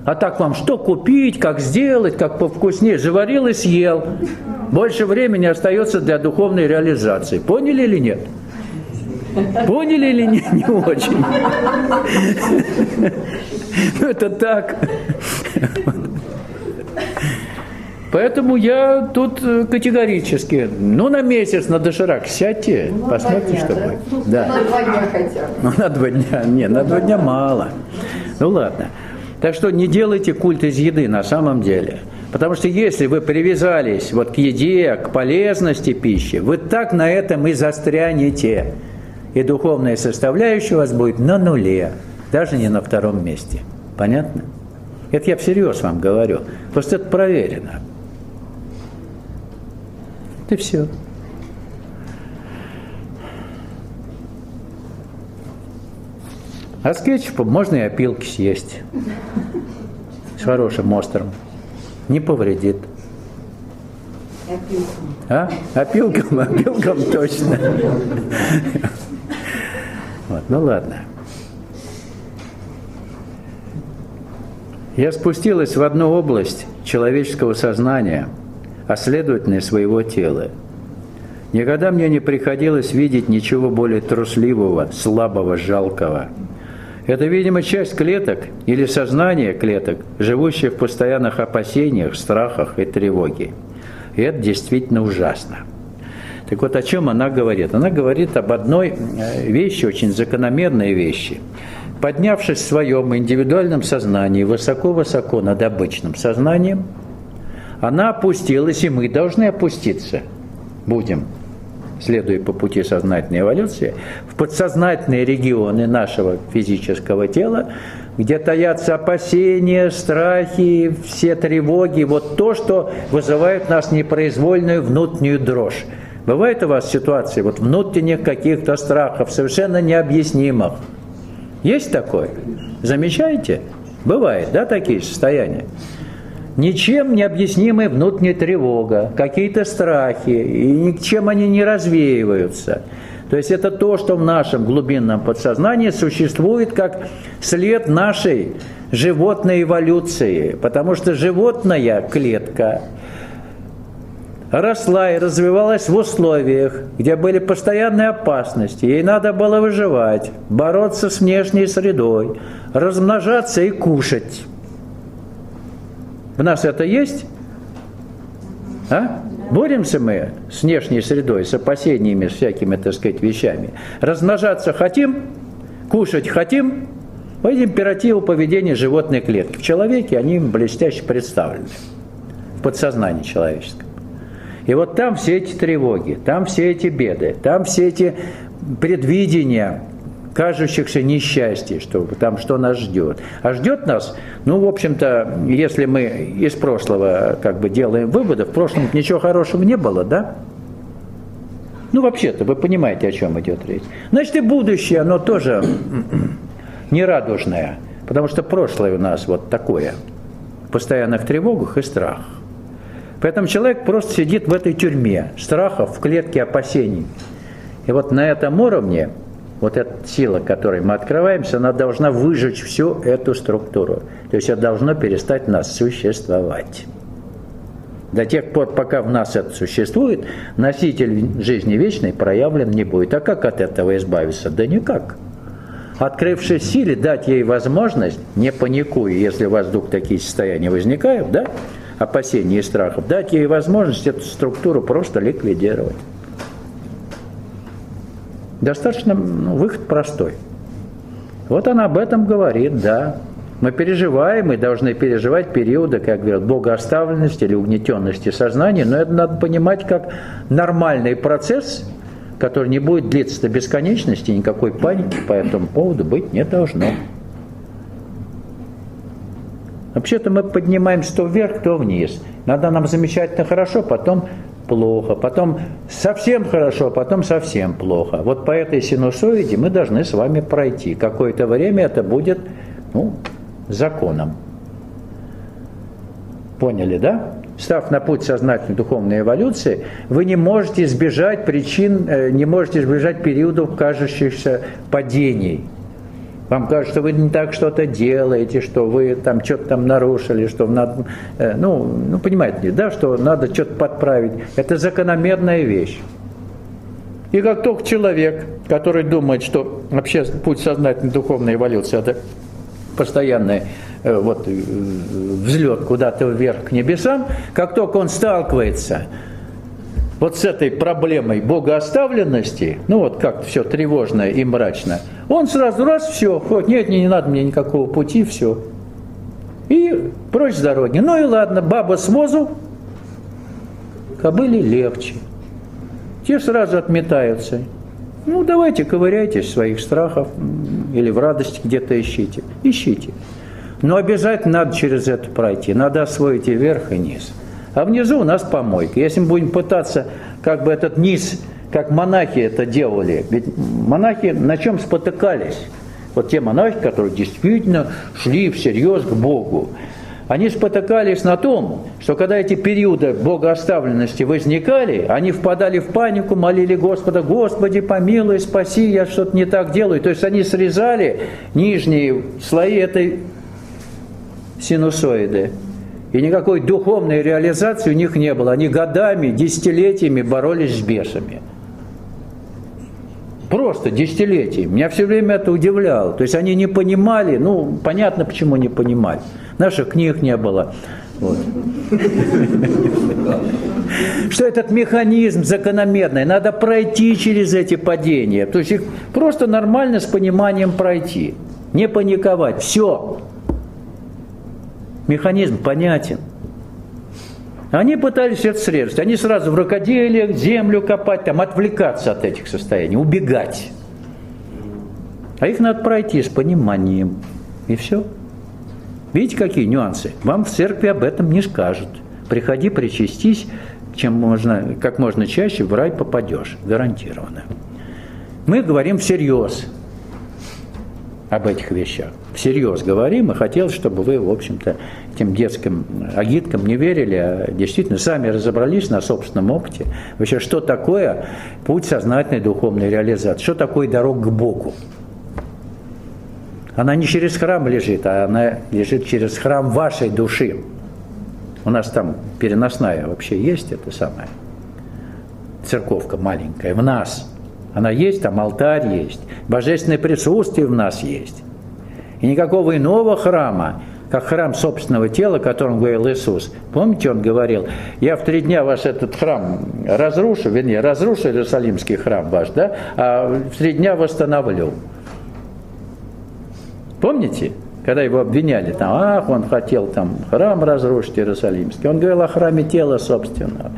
А так вам что купить, как сделать, как повкуснее. Заварил и съел. Больше времени остается для духовной реализации. Поняли или нет? Поняли или не, не очень? Ну, это так. Поэтому я тут категорически, на месяц на доширак сядьте, посмотрите, что будет. Да. На 2 дня хотя бы. Ну, на 2 дня, не, на 2 дня мало. Ну, ладно. Так что не делайте культ из еды на самом деле. Потому что если вы привязались вот к еде, к полезности пищи, вы так на этом и застрянете. И духовная составляющая у вас будет на нуле, даже не на 2-м месте. Понятно? Это я всерьез вам говорю. Просто это проверено. И все. А с кетчупом можно и опилки съесть. С хорошим острым. Не повредит. А? Опилкам точно. Вот, ну ладно. Я спустилась в одну область человеческого сознания, а следовательно и своего тела. Никогда мне не приходилось видеть ничего более трусливого, слабого, жалкого. Это, видимо, часть клеток или сознание клеток, живущих в постоянных опасениях, страхах и тревоге. И это действительно ужасно. Так вот, о чем она говорит? Она говорит об одной вещи, очень закономерной вещи. Поднявшись в своем индивидуальном сознании высоко-высоко над обычным сознанием, она опустилась, и мы должны опуститься. Будем, следуя по пути сознательной эволюции, в подсознательные регионы нашего физического тела, где таятся опасения, страхи, все тревоги, вот то, что вызывает в нас непроизвольную внутреннюю дрожь. Бывает у вас ситуации вот внутренних каких-то страхов, совершенно необъяснимых. Есть такое? Замечаете? Бывает, да, такие состояния? Ничем не объяснимая внутренняя тревога, какие-то страхи, и ничем они не развеиваются. То есть это то, что в нашем глубинном подсознании существует как след нашей животной эволюции. Потому что животная клетка росла и развивалась в условиях, где были постоянные опасности. Ей надо было выживать, бороться с внешней средой, размножаться и кушать. В нас это есть? А? Боремся мы с внешней средой, с опасениями, с всякими, так сказать, вещами. Размножаться хотим, кушать хотим. Вот императивы поведения животной клетки. В человеке они блестяще представлены. В подсознании человеческом. И вот там все эти тревоги, там все эти беды, там все эти предвидения кажущихся несчастий, что там что нас ждет. А ждет нас, ну, в общем-то, если мы из прошлого как бы делаем выводы, в прошлом ничего хорошего не было, да? Ну, вообще-то, вы понимаете, о чем идет речь. Значит, и будущее, оно тоже нерадужное, потому что прошлое у нас вот такое, в постоянных тревогах и страхах. Поэтому человек просто сидит в этой тюрьме страхов, в клетке опасений. И вот на этом уровне вот эта сила, которой мы открываемся, она должна выжечь всю эту структуру. То есть это должно перестать в нас существовать. До тех пор, пока в нас это существует, носитель жизни вечной проявлен не будет. А как от этого избавиться? Да никак. Открывшись силе, дать ей возможность, не паникуя, если у вас вдруг такие состояния возникают, да, опасений и страхов, дать ей возможность эту структуру просто ликвидировать. Достаточно, выход простой. Вот она об этом говорит, да. Мы переживаем, мы должны переживать периоды, как говорят, богооставленности или угнетенности сознания, но это надо понимать как нормальный процесс, который не будет длиться до бесконечности, никакой паники по этому поводу быть не должно. Вообще-то мы поднимаемся то вверх, то вниз. Надо нам замечательно хорошо, потом плохо, потом совсем хорошо, потом совсем плохо. Вот по этой синусоиде мы должны с вами пройти. Какое-то время это будет, законом. Поняли, да? Став на путь сознательной духовной эволюции, вы не можете избежать причин, не можете избежать периодов кажущихся падений. Вам кажется, что вы не так что-то делаете, что вы там что-то там нарушили, что надо, понимаете, да, что надо что-то подправить. Это закономерная вещь. И как только человек, который думает, что вообще путь сознательной духовной эволюции – это постоянный взлет куда-то вверх к небесам, как только он сталкивается вот с этой проблемой богооставленности, как-то все тревожно и мрачно, он сразу все, нет, не надо мне никакого пути, все. И прочь с дороги. И ладно, баба с возу, кобыле легче. Те сразу отметаются. Давайте ковыряйтесь в своих страхах или в радости где-то ищите. Ищите. Но обязательно надо через это пройти. Надо освоить и вверх, и низ. А внизу у нас помойка. Если мы будем пытаться этот низ, как монахи это делали, ведь монахи на чем спотыкались? Вот те монахи, которые действительно шли всерьез к Богу, они спотыкались на том, что когда эти периоды богооставленности возникали, они впадали в панику, молили Господа: «Господи, помилуй, спаси, я что-то не так делаю». То есть они срезали нижние слои этой синусоиды. И никакой духовной реализации у них не было. Они годами, десятилетиями боролись с бесами. Просто десятилетиями. Меня все время это удивляло. То есть они не понимали, понятно, почему не понимали. Наших книг не было. Что этот механизм закономерный, надо пройти через эти падения. То есть их просто нормально с пониманием пройти. Не паниковать. Все. Механизм понятен. Они пытались это срезать. Они сразу в рукоделие, землю копать, отвлекаться от этих состояний, убегать. А их надо пройти с пониманием. И все. Видите, какие нюансы? Вам в церкви об этом не скажут. Приходи, причастись, как можно чаще в рай попадешь. Гарантированно. Мы говорим всерьез об этих вещах. Всерьез говорим, и хотелось, чтобы вы, в общем-то, этим детским агиткам не верили, а действительно сами разобрались на собственном опыте. Вообще, что такое путь сознательной духовной реализации? Что такое дорога к Богу? Она не через храм лежит, а она лежит через храм вашей души. У нас там переносная вообще есть, это самая церковка маленькая, в нас. Она есть, там алтарь есть, божественное присутствие в нас есть. И никакого иного храма, как храм собственного тела, о котором говорил Иисус. Помните, он говорил: я в 3 дня ваш этот храм разрушу, разрушу Иерусалимский храм ваш, да, а в 3 дня восстановлю. Помните? Когда его обвиняли, он хотел храм разрушить Иерусалимский. Он говорил о храме тела собственного.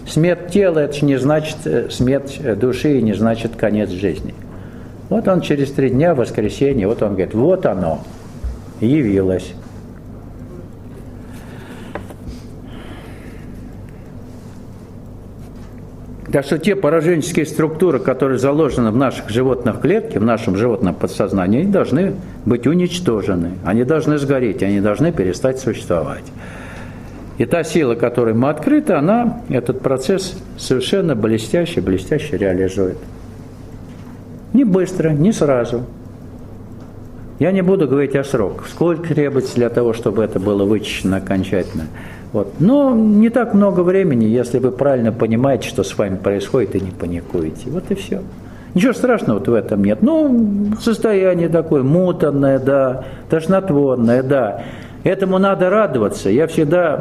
Смерть тела – это не значит смерть души, и не значит конец жизни. Вот он через 3 дня, воскресенье, он говорит: вот оно, явилось. Так что те пораженческие структуры, которые заложены в наших животных клетках, в нашем животном подсознании, они должны быть уничтожены, они должны сгореть, они должны перестать существовать. И та сила, которой мы открыты, она этот процесс совершенно блестяще реализует. Не быстро, не сразу. Я не буду говорить о сроках, сколько требуется для того, чтобы это было вычищено окончательно. Но не так много времени, если вы правильно понимаете, что с вами происходит, и не паникуете. Вот и все. Ничего страшного в этом нет. Состояние такое муторное, да, тошнотворное, да. Этому надо радоваться. Я всегда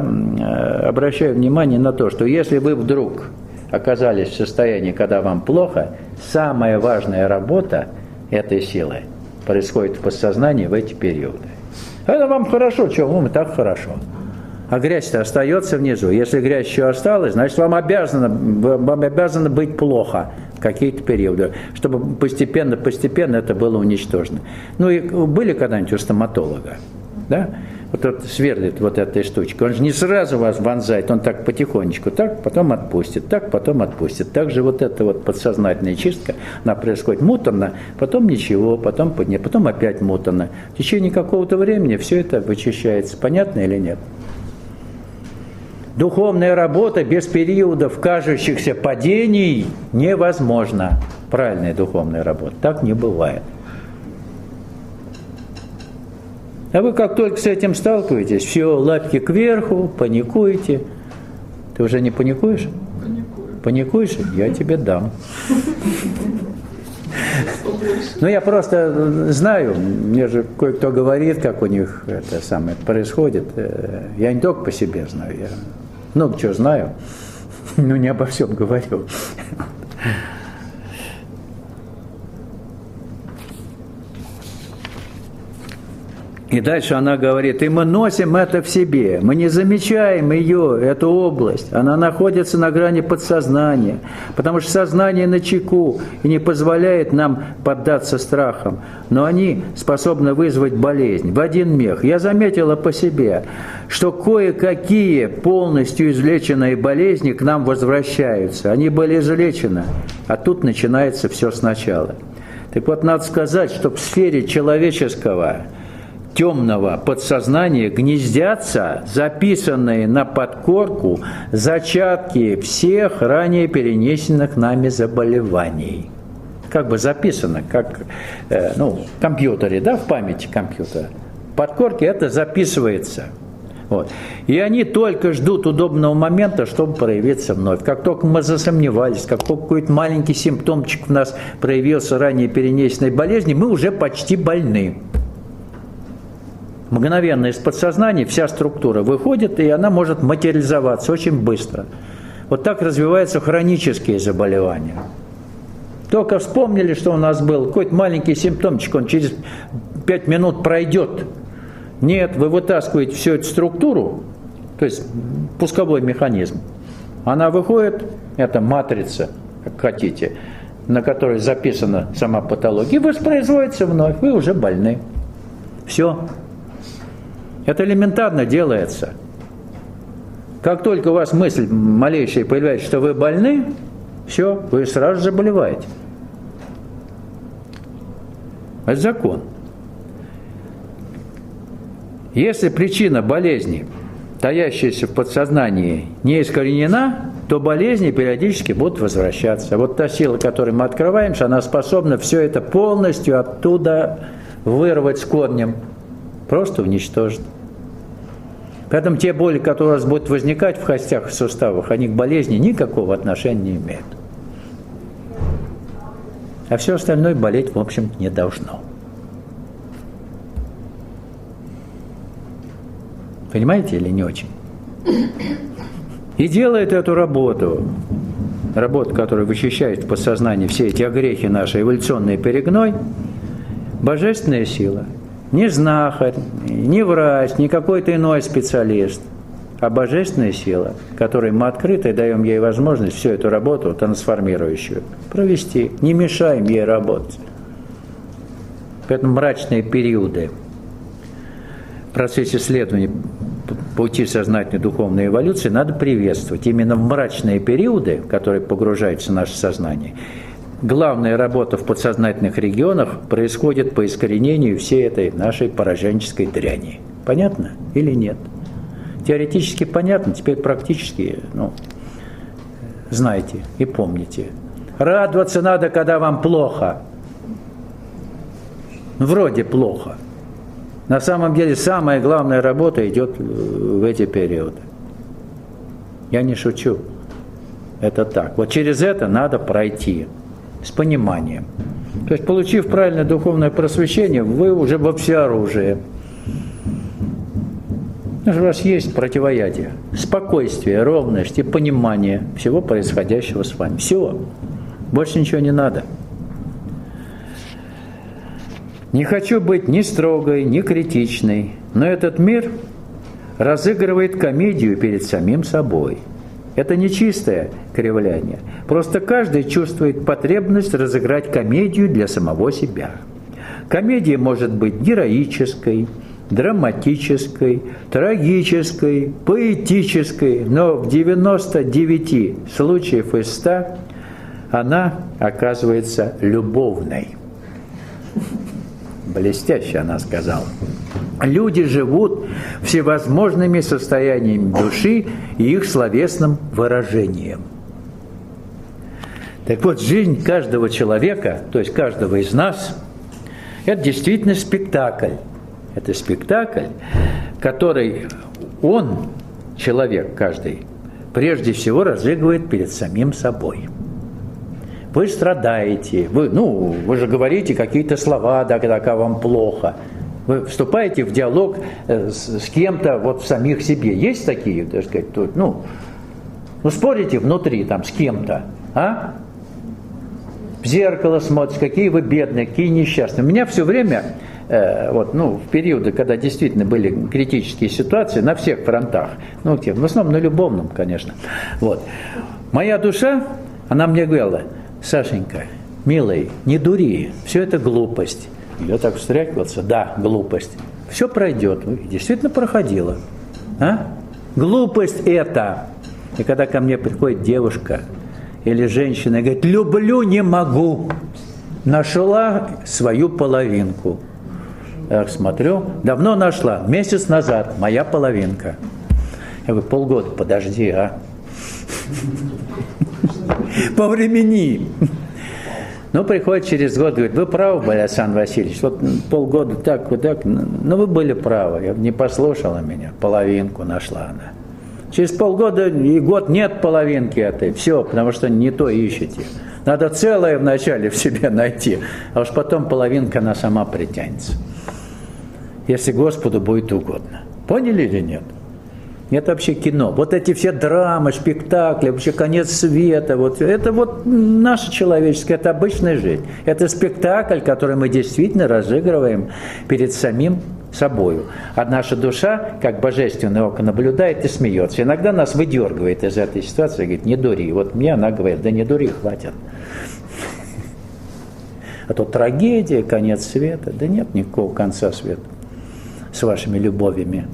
обращаю внимание на то, что если вы вдруг оказались в состоянии, когда вам плохо, самая важная работа этой силы происходит в подсознании в эти периоды. Это вам хорошо, вам и так хорошо. А грязь-то остается внизу. Если грязь еще осталась, значит, вам обязано быть плохо в какие-то периоды, чтобы постепенно это было уничтожено. И были когда-нибудь у стоматолога, да? вот это сверлит вот этой штучкой. Он же не сразу вас вонзает, он так потихонечку, так, потом отпустит, так, потом отпустит. Также вот эта вот подсознательная чистка, она происходит муторно, потом ничего, потом опять муторно. В течение какого-то времени все это вычищается. Понятно или нет? Духовная работа без периодов кажущихся падений невозможна. Правильная духовная работа. Так не бывает. А вы как только с этим сталкиваетесь, все, лапки кверху, паникуете. Ты уже не паникуешь? Паникую. Паникуешь? Я тебе дам. Ну, я просто знаю, мне же кое-кто говорит, как у них это самое происходит. Я не только по себе знаю, я много чего знаю, но не обо всем говорю. И дальше она говорит, и мы носим это в себе, мы не замечаем ее, эту область, она находится на грани подсознания, потому что сознание начеку и не позволяет нам поддаться страхам, но они способны вызвать болезнь в один миг. Я заметила по себе, что кое-какие полностью излеченные болезни к нам возвращаются, они были излечены, а тут начинается все сначала. Так вот, надо сказать, что в сфере человеческого темного подсознания гнездятся записанные на подкорку зачатки всех ранее перенесенных нами заболеваний. Как бы записано, как в компьютере, да, в памяти компьютера. В подкорке это записывается. Вот. И они только ждут удобного момента, чтобы проявиться вновь. Как только мы засомневались, как только какой-то маленький симптомчик в нас проявился ранее перенесенной болезни, мы уже почти больны. Мгновенно из подсознания вся структура выходит, и она может материализоваться очень быстро. Вот так развиваются хронические заболевания. Только вспомнили, что у нас был какой-то маленький симптомчик, он через 5 минут пройдет. Нет, вы вытаскиваете всю эту структуру, то есть пусковой механизм. Она выходит, это матрица, как хотите, на которой записана сама патология, и воспроизводится вновь, вы уже больны. Все. Это элементарно делается. Как только у вас мысль малейшая появляется, что вы больны, все, вы сразу заболеваете. Это закон. Если причина болезни, таящаяся в подсознании, не искоренена, то болезни периодически будут возвращаться. Вот та сила, которой мы открываемся, она способна все это полностью оттуда вырвать с корнем, просто уничтожить. Поэтому те боли, которые у вас будут возникать в костях и суставах, они к болезни никакого отношения не имеют. А все остальное болеть, в общем, не должно. Понимаете или не очень? И делает эту работу, которая вычищает в подсознании все эти огрехи наши, эволюционный перегной, божественная сила. Не знахарь, не врач, не какой-то иной специалист, а божественная сила, которой мы открыто даем ей возможность всю эту работу трансформирующую провести, не мешаем ей работать. Поэтому мрачные периоды в процессе исследования пути сознательной духовной эволюции надо приветствовать. Именно в мрачные периоды, в которые погружается наше сознание, главная работа в подсознательных регионах происходит по искоренению всей этой нашей пораженческой дряни. Понятно или нет? Теоретически понятно, теперь практически, знаете и помните. Радоваться надо, когда вам плохо. Вроде плохо. На самом деле самая главная работа идет в эти периоды. Я не шучу. Это так. Вот через это надо пройти. С пониманием. То есть, получив правильное духовное просвещение, вы уже во всеоружии. У вас есть противоядие, спокойствие, ровность и понимание всего происходящего с вами. Все. Больше ничего не надо. Не хочу быть ни строгой, ни критичной, но этот мир разыгрывает комедию перед самим собой. Это не чистое кривляние. Просто каждый чувствует потребность разыграть комедию для самого себя. Комедия может быть героической, драматической, трагической, поэтической, но в 99 случаев из 100 она оказывается любовной. Блестяще она сказала. Люди живут всевозможными состояниями души и их словесным выражением. Так вот, жизнь каждого человека, то есть каждого из нас, это действительно спектакль. Это спектакль, который он, человек каждый, прежде всего разыгрывает перед самим собой. Вы страдаете, вы же говорите какие-то слова, да, когда вам плохо. Вы вступаете в диалог с кем-то вот в самих себе. Есть такие, так сказать, спорите внутри там с кем-то, а? В зеркало смотрите, какие вы бедные, какие несчастные. У меня все время, в периоды, когда действительно были критические ситуации на всех фронтах, в основном на любовном, конечно, моя душа, она мне говорила: Сашенька, милый, не дури, все это глупость. Я так встряхивался: да, глупость. Все пройдет. И действительно проходило. А? Глупость это. И когда ко мне приходит девушка или женщина и говорит: люблю, не могу, нашла свою половинку. Я смотрю, давно нашла, месяц назад, моя половинка. Я говорю: полгода, подожди, а? Повремени. Приходит через год, говорит: вы правы были, Александр Васильевич, полгода так, вы были правы, я не послушала меня, половинку нашла она. Через полгода и год нет половинки этой, все, потому что не то ищете. Надо целое вначале в себе найти, а уж потом половинка она сама притянется. Если Господу будет угодно. Поняли или нет? Это вообще кино. Эти все драмы, спектакли, вообще конец света, это наша человеческая, это обычная жизнь. Это спектакль, который мы действительно разыгрываем перед самим собою. А наша душа, как божественное око, наблюдает и смеется. Иногда нас выдергивает из этой ситуации и говорит: не дури. Мне она говорит: да не дури, хватит. А то трагедия, конец света. Да нет никакого конца света с вашими любовями.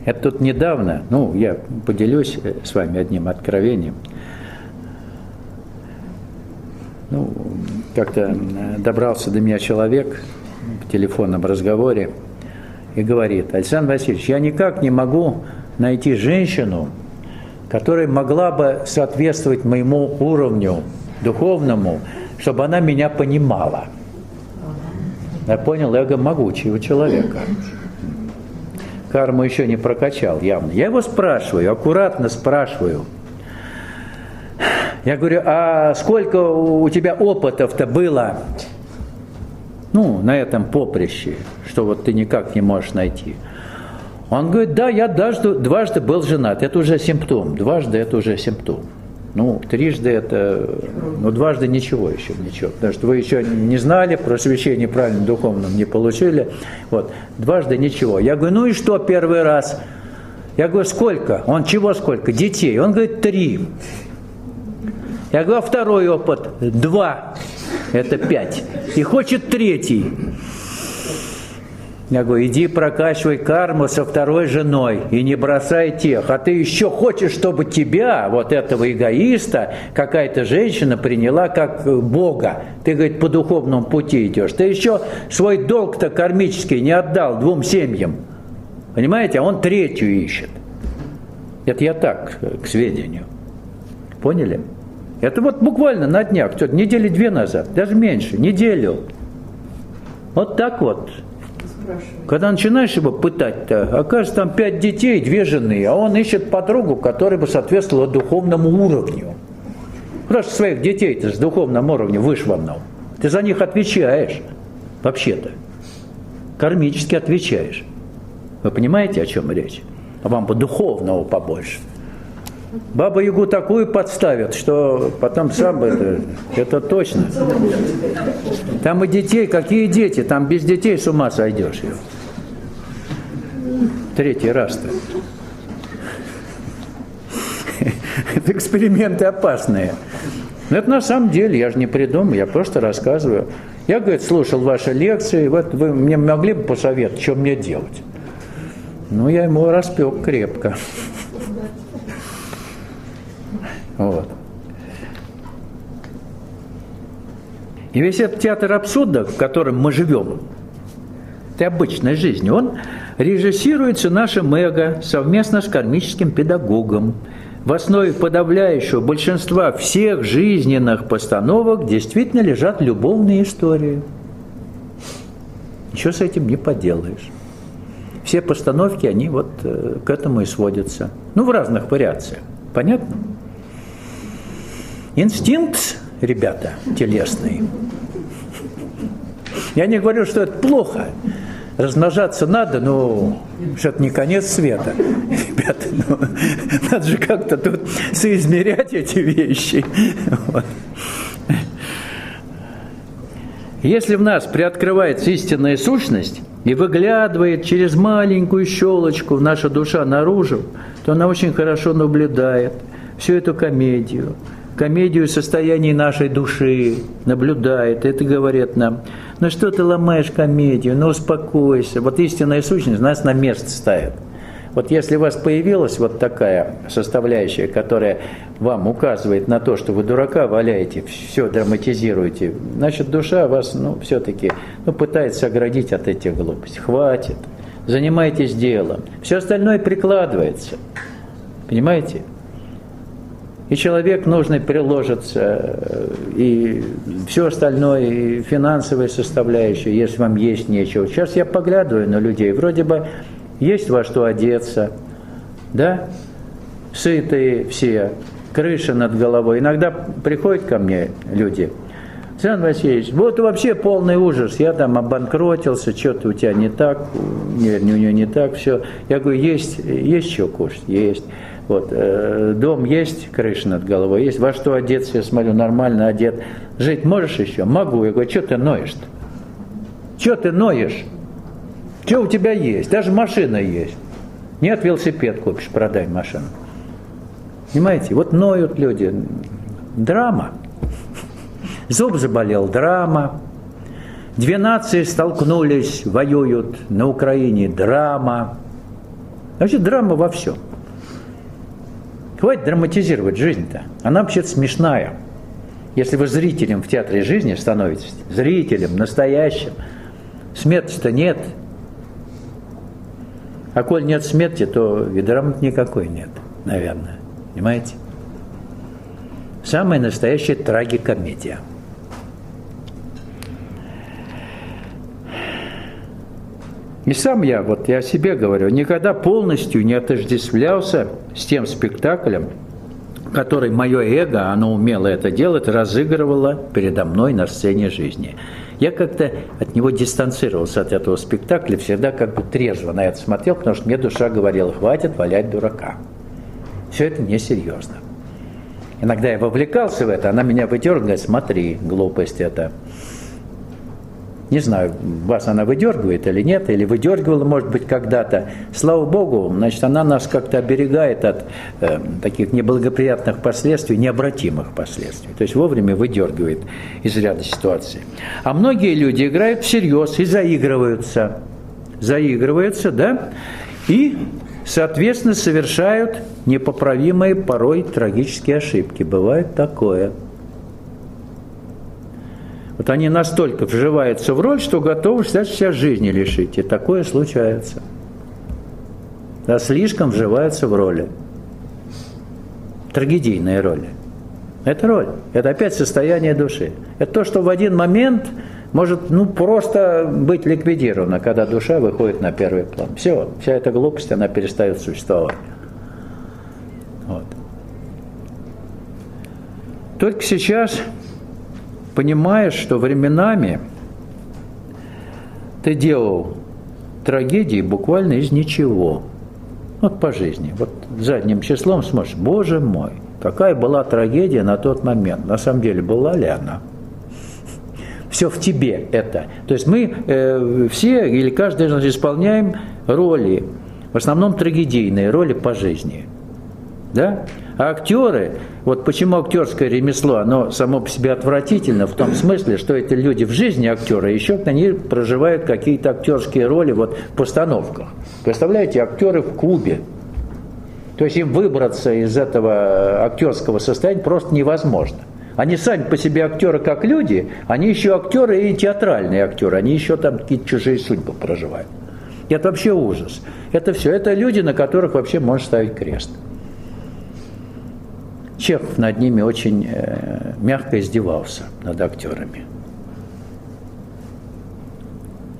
Это тут недавно, я поделюсь с вами одним откровением. Как-то добрался до меня человек в телефонном разговоре и говорит: Александр Васильевич, я никак не могу найти женщину, которая могла бы соответствовать моему уровню духовному, чтобы она меня понимала. Я понял, эго могучего человека. Карму еще не прокачал явно. Я его спрашиваю, аккуратно спрашиваю. Я говорю: а сколько у тебя опытов-то было, на этом поприще, что ты никак не можешь найти? Он говорит: да, я дважды был женат. Это уже симптом. Дважды это уже симптом. Трижды это, дважды ничего еще, ничего. Потому что вы еще не знали, просвещение правильно духовном не получили. Дважды ничего. Я говорю: и что первый раз? Я говорю: сколько? Он: чего сколько? Детей. Он говорит: 3. Я говорю: а второй опыт? 2. Это 5. И хочет 3. Я говорю: иди прокачивай карму со второй женой и не бросай тех. А ты еще хочешь, чтобы тебя, этого эгоиста, какая-то женщина приняла как Бога. Ты, говорит, по духовному пути идешь. Ты еще свой долг-то кармический не отдал 2 семьям. Понимаете? А он 3 ищет. Это я так, к сведению. Поняли? Это буквально на днях, недели 2 назад, даже меньше, неделю. Так. Когда начинаешь его пытать-то, окажется, там 5 детей, 2 жены, а он ищет подругу, которая бы соответствовала духовному уровню. Куда же своих детей-то с духовным уровнем вышвырнул? Ты за них отвечаешь, вообще-то. Кармически отвечаешь. Вы понимаете, о чем речь? А вам бы духовного побольше. Бабу-ягу такую подставят, что потом сам это точно. Там и детей, какие дети, там без детей с ума сойдешь. 3-й раз-то. Это эксперименты опасные. Но это на самом деле, я же не придумал, я просто рассказываю. Я, говорит, слушал ваши лекции, вот вы мне могли бы посоветовать, что мне делать? Ну, я ему распек крепко. Вот. И весь этот театр абсурда, в котором мы живем, этой обычной жизни, он режиссируется нашим эго совместно с кармическим педагогом. В основе подавляющего большинства всех жизненных постановок действительно лежат любовные истории. Ничего с этим не поделаешь. Все постановки, они вот к этому и сводятся. Ну, в разных вариациях. Понятно? Инстинкт, ребята, телесный. Я не говорю, что это плохо. Размножаться надо, но что-то не конец света. Ребята, ну, надо же как-то тут соизмерять эти вещи. Вот. Если в нас приоткрывается истинная сущность и выглядывает через маленькую щелочку в наша душа наружу, то она очень хорошо наблюдает всю эту комедию состояний нашей души, наблюдает. Это говорит нам: ну что ты ломаешь комедию, ну успокойся. Вот истинная сущность нас на место ставит. Вот если у вас появилась вот такая составляющая, которая вам указывает на то, что вы дурака валяете, все драматизируете, значит, душа вас, все-таки, пытается оградить от этих глупостей. Хватит, занимайтесь делом. Все остальное прикладывается. Понимаете? И человек нужный приложится, и все остальное, и финансовая составляющая, если вам есть нечего. Сейчас я поглядываю на людей, вроде бы есть во что одеться, да, сытые все, крыша над головой. Иногда приходят ко мне люди: Александр Васильевич, вот вообще полный ужас, я там обанкротился, что-то у тебя не так, у нее не так, все. Я говорю, есть что кушать? Есть. Вот, дом есть, крыша над головой есть, во что одеться, я смотрю, нормально одет. Жить можешь еще? Могу. Я говорю, что ты ноешь-то? Что ты ноешь? Что у тебя есть? Даже машина есть. Нет, велосипед купишь, продай машину. Понимаете? Вот ноют люди. Драма. Зуб заболел, драма. Две нации столкнулись, воюют на Украине, драма. Вообще драма во всем. Хватит драматизировать жизнь-то. Она вообще-то смешная. Если вы зрителем в театре жизни становитесь, зрителем, настоящим, смерти-то нет. А коль нет смерти, то и драмы никакой нет, наверное. Понимаете? Самая настоящая трагикомедия. И сам я о себе говорю, никогда полностью не отождествлялся с тем спектаклем, который мое эго, оно умело это делать, разыгрывало передо мной на сцене жизни. Я как-то от него дистанцировался, от этого спектакля, всегда как бы трезво на это смотрел, потому что мне душа говорила: хватит валять дурака. Все это несерьезно. Иногда я вовлекался в это, она меня выдергивает: смотри, глупость это. Не знаю, вас она выдергивает или нет, или выдергивала, может быть, когда-то. Слава Богу, значит, она нас как-то оберегает от таких неблагоприятных последствий, необратимых последствий. То есть вовремя выдергивает из ряда ситуаций. А многие люди играют всерьез и заигрываются. Заигрываются, да? И, соответственно, совершают непоправимые, порой трагические ошибки. Бывает такое. Вот они настолько вживаются в роль, что готовы себя жизни лишить. И такое случается. Да, слишком вживаются в роли. Трагедийные роли. Это роль. Это опять состояние души. Это то, что в один момент может просто быть ликвидировано, когда душа выходит на первый план. Все, вся эта глупость, она перестает существовать. Вот. Только сейчас понимаешь, что временами ты делал трагедии буквально из ничего. Вот по жизни. Вот задним числом смотришь: боже мой, какая была трагедия на тот момент. На самом деле, была ли она? Все в тебе это. То есть мы все или каждый из нас исполняем роли, в основном трагедийные роли по жизни. Да? А актеры, вот почему актерское ремесло, оно само по себе отвратительно, в том смысле, что это люди в жизни актеры, еще они проживают какие-то актерские роли вот в постановках. Представляете, актеры в клубе. То есть им выбраться из этого актерского состояния просто невозможно. Они сами по себе актеры как люди, они еще актеры и театральные актеры, они еще там какие-то чужие судьбы проживают. Это вообще ужас. Это все, это люди, на которых вообще можно ставить крест. Чехов над ними очень мягко издевался, над актерами.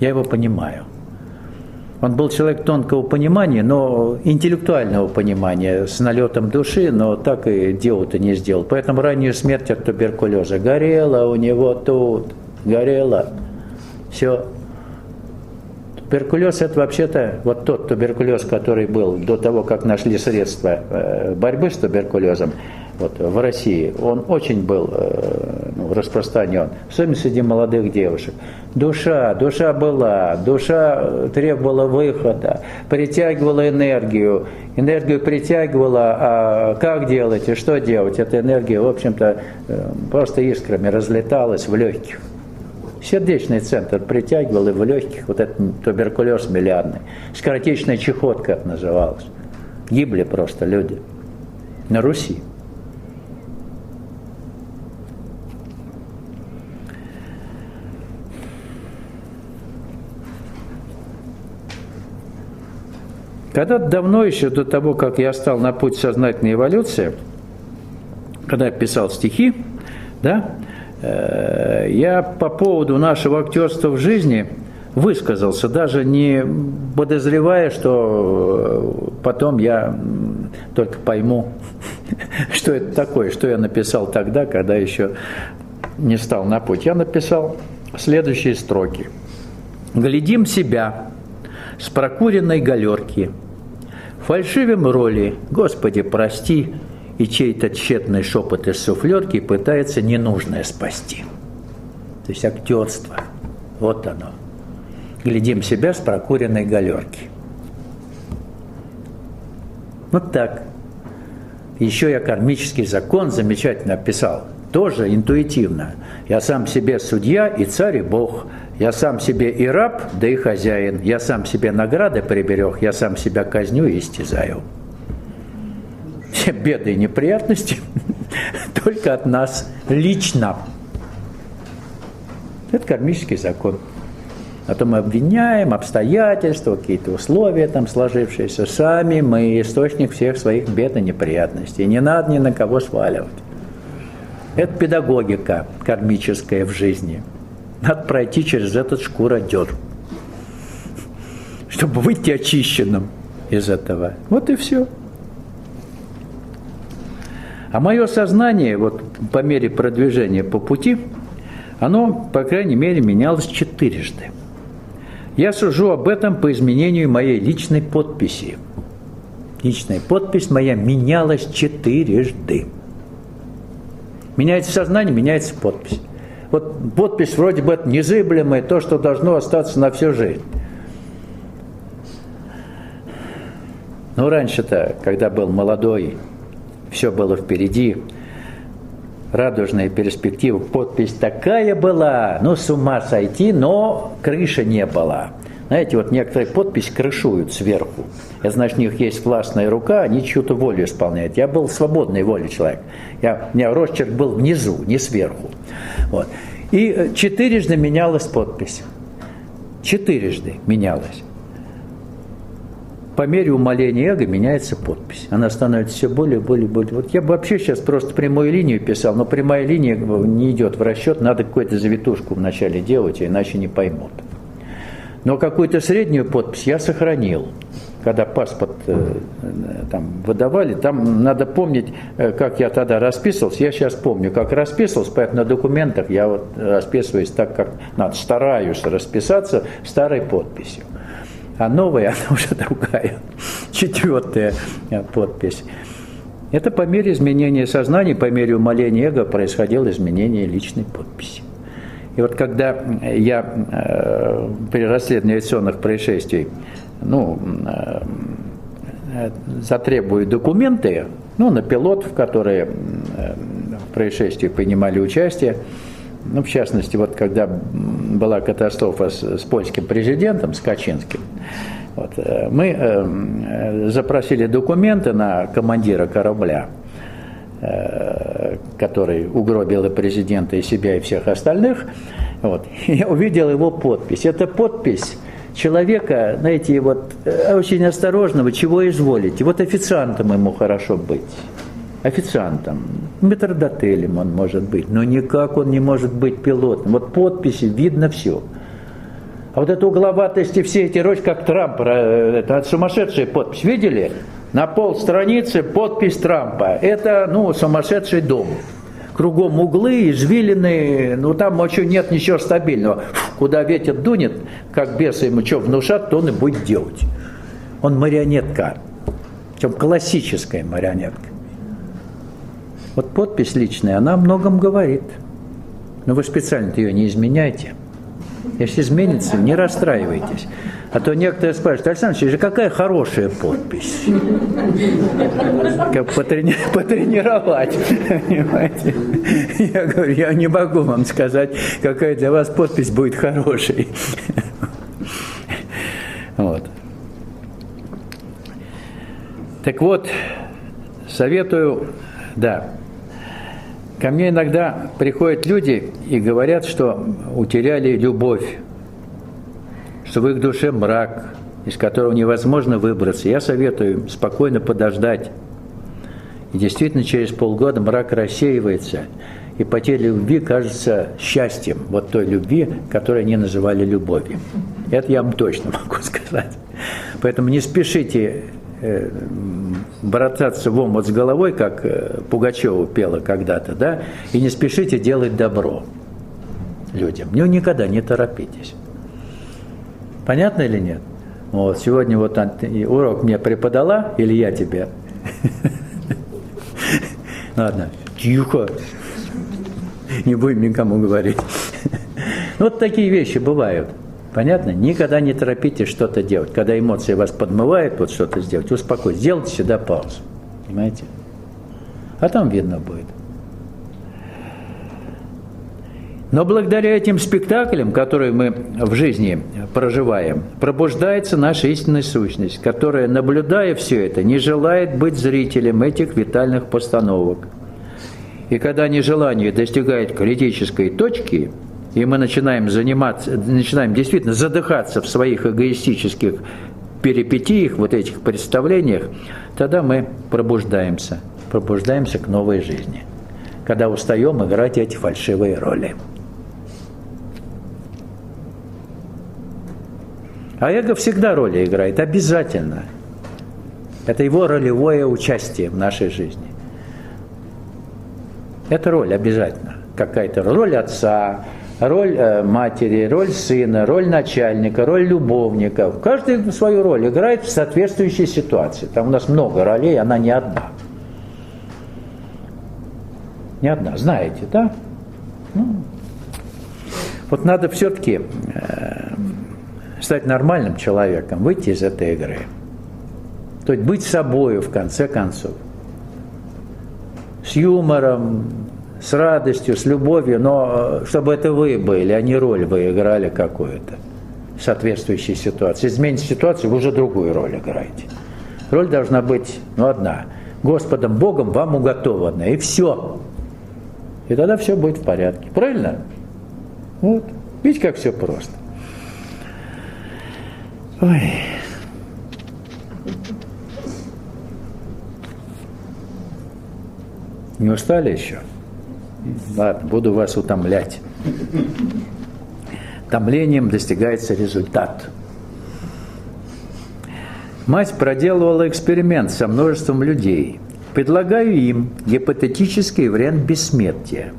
Я его понимаю. Он был человек тонкого понимания, но интеллектуального понимания, с налетом души, но так и делу-то не сделал. Поэтому раннюю смерть от туберкулеза. Горело у него тут, горело. Все. Туберкулез – это вообще-то вот тот туберкулез, который был до того, как нашли средства борьбы с туберкулезом вот, в России. Он очень был распространен, особенно среди молодых девушек. Душа была, душа требовала выхода, притягивала энергию притягивала, а как делать и что делать? Эта энергия, в общем-то, просто искрами разлеталась в легких. Сердечный центр притягивал, и в легких вот этот туберкулез миллиардный. Скоротечная чехотка это называлась. Гибли просто люди на Руси. Когда-то давно, еще до того, как я стал на путь сознательной эволюции, когда я писал стихи, да, я по поводу нашего актерства в жизни высказался, даже не подозревая, что потом я только пойму, что это такое, что я написал тогда, когда еще не стал на путь. Я написал следующие строки. «Глядим себя с прокуренной галерки, фальшивим роли, Господи, прости, и чей-то тщетный шепот из суфлерки пытается ненужное спасти». То есть актерство. Вот оно. Глядим себя с прокуренной галерки. Вот так. Еще я кармический закон замечательно описал. Тоже интуитивно. Я сам себе судья и царь и бог. Я сам себе и раб, да и хозяин. Я сам себе награды приберег. Я сам себя казню и истязаю. Все беды и неприятности только от нас лично. Это кармический закон. А то мы обвиняем обстоятельства, какие-то условия там сложившиеся. Сами мы источник всех своих бед и неприятностей. Не надо ни на кого сваливать. Это педагогика кармическая в жизни. Надо пройти через этот шкуродер, чтобы выйти очищенным из этого. Вот и все. А мое сознание, вот по мере продвижения по пути, оно, по крайней мере, менялось 4 раза. Я сужу об этом по изменению моей личной подписи. Личная подпись моя менялась 4 раза. Меняется сознание, меняется подпись. Вот подпись вроде бы незыблемая, то, что должно остаться на всю жизнь. Но раньше-то, когда был молодой, все было впереди, радужная перспектива, подпись такая была, ну с ума сойти, но крыши не было. Знаете, вот некоторые подписи крышуют сверху. Это значит, у них есть властная рука, они чью-то волю исполняют. Я был свободной волей человек. У меня росчерк был внизу, не сверху. Вот. И 4 раза менялась подпись. 4 раза менялась. По мере умаления эго меняется подпись. Она становится все более. Вот я бы вообще сейчас просто прямую линию писал, но прямая линия не идет в расчет, надо какую-то завитушку вначале делать, иначе не поймут. Но какую-то среднюю подпись я сохранил. Когда паспорт там выдавали, там надо помнить, как я тогда расписывался. Я сейчас помню, как расписывался, поэтому на документах я вот расписываюсь так, как надо. Стараюсь расписаться старой подписью. А новая, она уже другая, 4-я подпись. Это по мере изменения сознания, по мере умаления эго происходило изменение личной подписи. И вот когда я при расследовании авиационных происшествий, затребует документы, ну, на пилотов, которые в происшествии принимали участие. Ну, в частности, вот когда была катастрофа с польским президентом, с Качинским, вот, мы запросили документы на командира корабля, который угробил и президента, и себя, и всех остальных. Вот. Я увидел его подпись. Это подпись человека, знаете, вот очень осторожного, чего изволите. Вот официантом ему хорошо быть. Официантом, метрдотелем он может быть, но никак он не может быть пилотом. Вот подписи, видно все. А вот эта угловатость и все эти рочки, как Трамп, это сумасшедшая подпись. Видели? На полстраницы подпись Трампа. Это, ну, сумасшедший дом. Кругом углы, извилины, ну там вообще нет ничего стабильного. Куда ветер дунет, как бесы ему что внушат, то он и будет делать. Он марионетка, причем классическая марионетка. Вот подпись личная, она о многом говорит. Но вы специально ее не изменяйте. Если изменится, не расстраивайтесь. А то некоторые спрашивают: Александр Ильич, какая хорошая подпись? Как потренировать, понимаете? Я говорю, я не могу вам сказать, какая для вас подпись будет хорошей. Вот. Так вот, советую, да. Ко мне иногда приходят люди и говорят, что утеряли любовь, что в их душе мрак, из которого невозможно выбраться. Я советую им спокойно подождать. И действительно, через полгода мрак рассеивается, и потеря любви кажется счастьем, вот той любви, которую они называли любовью. Это я вам точно могу сказать. Поэтому не спешите брататься в омут с головой, как Пугачева пела когда-то, да, и не спешите делать добро людям. Ну, никогда не торопитесь. Понятно или нет? Вот, сегодня вот урок мне преподала, или я тебе? Ладно, тихо, не будем никому говорить. Вот такие вещи бывают. Понятно? Никогда не торопитесь что-то делать. Когда эмоции вас подмывают, вот что-то сделать, успокойтесь, сделайте сюда паузу. Понимаете? А там видно будет. Но благодаря этим спектаклям, которые мы в жизни проживаем, пробуждается наша истинная сущность, которая, наблюдая все это, не желает быть зрителем этих витальных постановок. И когда нежелание достигает критической точки, и мы начинаем действительно задыхаться в своих эгоистических перипетиях, вот этих представлениях, тогда мы пробуждаемся к новой жизни, когда устаем играть эти фальшивые роли. А эго всегда роли играет, обязательно. Это его ролевое участие в нашей жизни. Это роль обязательно. Какая-то роль отца, роль матери, роль сына, роль начальника, роль любовника. Каждый свою роль играет в соответствующей ситуации. Там у нас много ролей, она не одна. Не одна, знаете, да? Ну, вот надо все-таки стать нормальным человеком, выйти из этой игры. То есть быть собою, в конце концов. С юмором, с радостью, с любовью, но чтобы это вы были, а не роль вы играли какую-то в соответствующей ситуации. Измените ситуацию, вы уже другую роль играете. Роль должна быть, одна. Господом Богом вам уготована, и все. И тогда все будет в порядке. Правильно? Вот. Видите, как все просто. Ой. Не устали еще? Ладно, буду вас утомлять. Томлением достигается результат. Мать проделывала эксперимент со множеством людей. Предлагаю им гипотетический вариант бессмертия.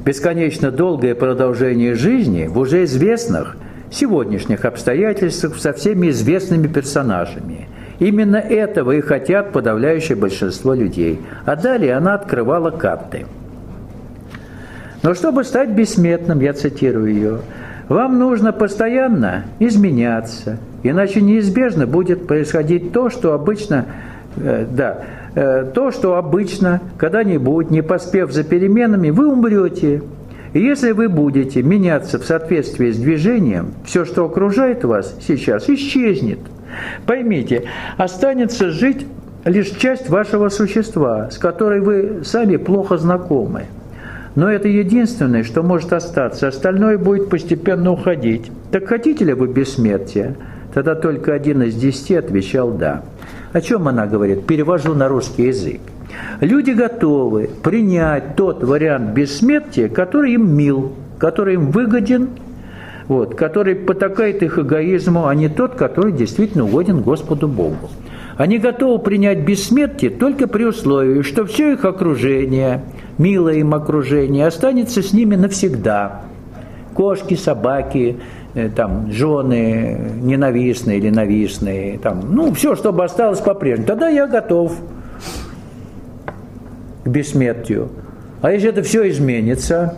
Бесконечно долгое продолжение жизни в уже известных сегодняшних обстоятельствах со всеми известными персонажами. Именно этого и хотят подавляющее большинство людей. А далее она открывала карты. Но чтобы стать бессмертным, я цитирую ее, вам нужно постоянно изменяться, иначе неизбежно будет происходить то, что обычно то, что обычно, когда-нибудь, не поспев за переменами, вы умрете. И если вы будете меняться в соответствии с движением, все, что окружает вас сейчас, исчезнет. Поймите, останется жить лишь часть вашего существа, с которой вы сами плохо знакомы. Но это единственное, что может остаться, остальное будет постепенно уходить. Так хотите ли вы бессмертия? Тогда только 1 из 10 отвечал «да». О чем она говорит? Перевожу на русский язык. Люди готовы принять тот вариант бессмертия, который им мил, который им выгоден, который потакает их эгоизму, а не тот, который действительно угоден Господу Богу. Они готовы принять бессмертие только при условии, что все их окружение, милое им окружение, останется с ними навсегда. Кошки, собаки, жены ненавистные или навистные, все, чтобы осталось по-прежнему. Тогда я готов к бессмертию. А если это все изменится,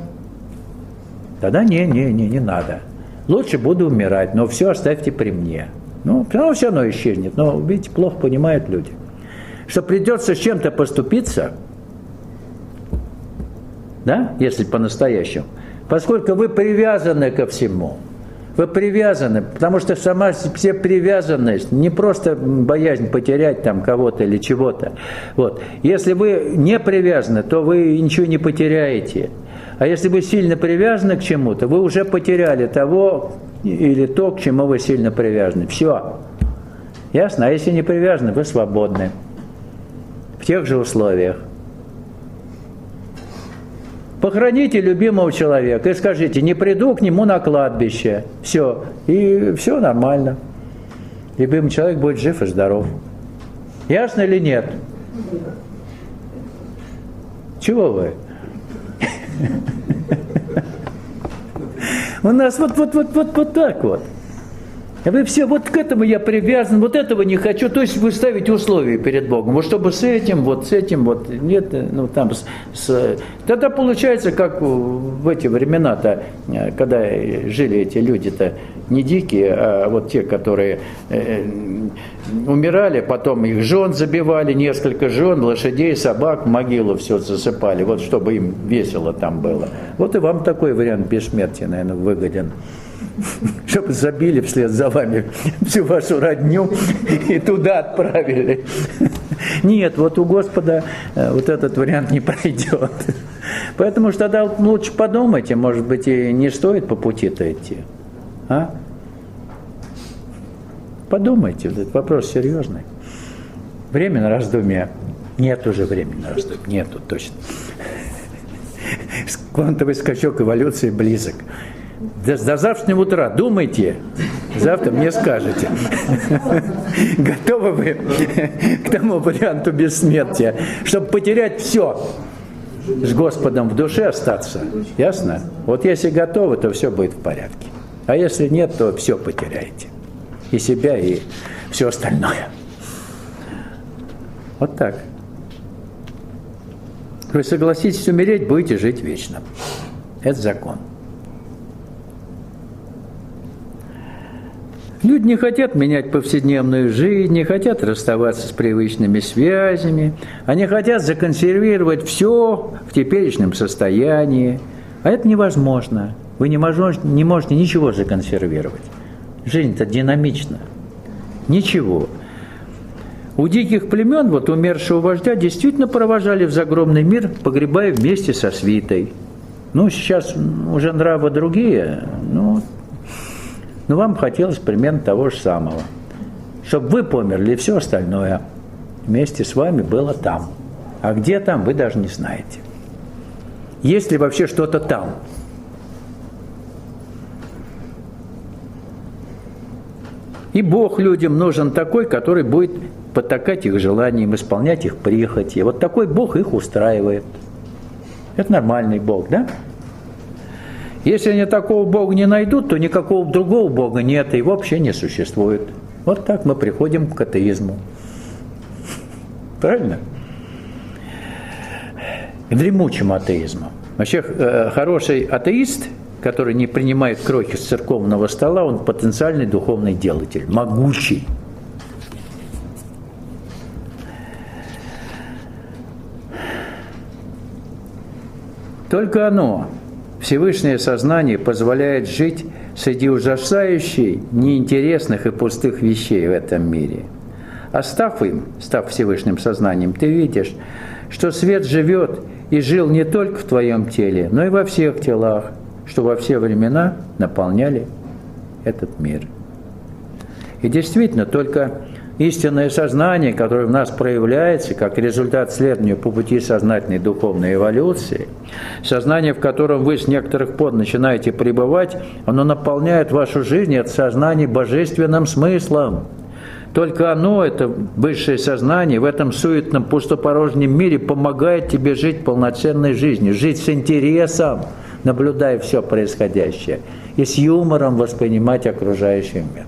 тогда не надо. Лучше буду умирать, но все оставьте при мне. Все равно исчезнет. Но, видите, плохо понимают люди. Что придется с чем-то поступиться, если по-настоящему, поскольку вы привязаны ко всему. Вы привязаны, потому что сама себе привязанность, не просто боязнь потерять кого-то или чего-то. Если вы не привязаны, то вы ничего не потеряете. А если вы сильно привязаны к чему-то, вы уже потеряли того или то, к чему вы сильно привязаны. Все. Ясно? А если не привязаны, вы свободны. В тех же условиях. Похороните любимого человека и скажите, не приду к нему на кладбище. Все. И все нормально. Любимый человек будет жив и здоров. Ясно или нет? Чего вы? У нас вот так вот. Вы все, к этому я привязан, этого не хочу. То есть вы ставите условия перед Богом. Чтобы с этим, нет, тогда получается, как в эти времена-то, когда жили эти люди-то не дикие, а те, которые умирали, потом их жен забивали, несколько жен, лошадей, собак, в могилу все засыпали, чтобы им весело там было. И вам такой вариант бессмертия, наверное, выгоден. Чтобы забили вслед за вами всю вашу родню и туда отправили. Нет, у Господа этот вариант не пройдет. Поэтому что тогда лучше подумайте, может быть, и не стоит по пути-то идти. Подумайте, этот вопрос серьезный. Время на раздумье. Нет уже времени на раздумье. Нету, точно. Квантовый скачок эволюции близок. До завтрашнего утра думайте, завтра мне скажете. Готовы вы к тому варианту бессмертия, чтобы потерять все, с Господом в душе остаться? Ясно? Если готовы, то все будет в порядке. А если нет, то все потеряете. И себя, и все остальное. Так. Вы согласитесь умереть, будете жить вечно. Это закон. Люди не хотят менять повседневную жизнь, не хотят расставаться с привычными связями, они хотят законсервировать все в теперешнем состоянии. А это невозможно. Вы не можете ничего законсервировать. Жизнь-то динамична. Ничего. У диких племен, умершего вождя, действительно провожали в загробный мир, погребая вместе со свитой. Сейчас уже нравы другие, но вам хотелось примерно того же самого. Чтобы вы померли, и все остальное вместе с вами было там. А где там, вы даже не знаете. Есть ли вообще что-то там? И Бог людям нужен такой, который будет потакать их желаниям, исполнять их прихоти. Такой Бог их устраивает. Это нормальный Бог, да? Если они такого Бога не найдут, то никакого другого Бога нет, и его вообще не существует. Так мы приходим к атеизму. Правильно? К дремучему атеизму. Вообще, хороший атеист, который не принимает крохи с церковного стола, он потенциальный духовный делатель, могучий. Только оно, Всевышнее сознание, позволяет жить среди ужасающей, неинтересных и пустых вещей в этом мире. А став Всевышним сознанием, ты видишь, что свет живет и жил не только в твоем теле, но и во всех телах, что во все времена наполняли этот мир. И действительно, только истинное сознание, которое в нас проявляется как результат следования по пути сознательной духовной эволюции, сознание, в котором вы с некоторых пор начинаете пребывать, оно наполняет вашу жизнь от сознания божественным смыслом. Только оно, это высшее сознание, в этом суетном пустопорожнем мире помогает тебе жить полноценной жизнью, жить с интересом, наблюдая все происходящее, и с юмором воспринимать окружающий мир.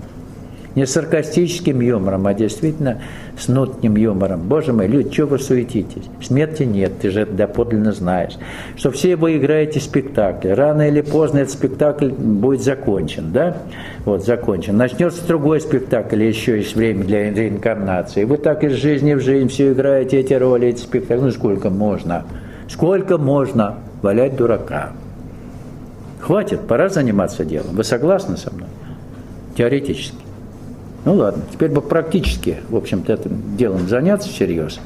Не саркастическим юмором, а действительно с нотным юмором. Боже мой, люди, чего вы суетитесь? Смерти нет, ты же это доподлинно знаешь. Что все вы играете спектакль. Рано или поздно этот спектакль будет закончен, да? Вот, закончен. Начнется другой спектакль, еще есть время для реинкарнации. Вы так из жизни в жизнь все играете эти роли, эти спектакли. Ну, сколько можно? Сколько можно валять дурака? Хватит, пора заниматься делом. Вы согласны со мной? Теоретически. Ну ладно, теперь бы практически, в общем-то, этим делом заняться всерьез.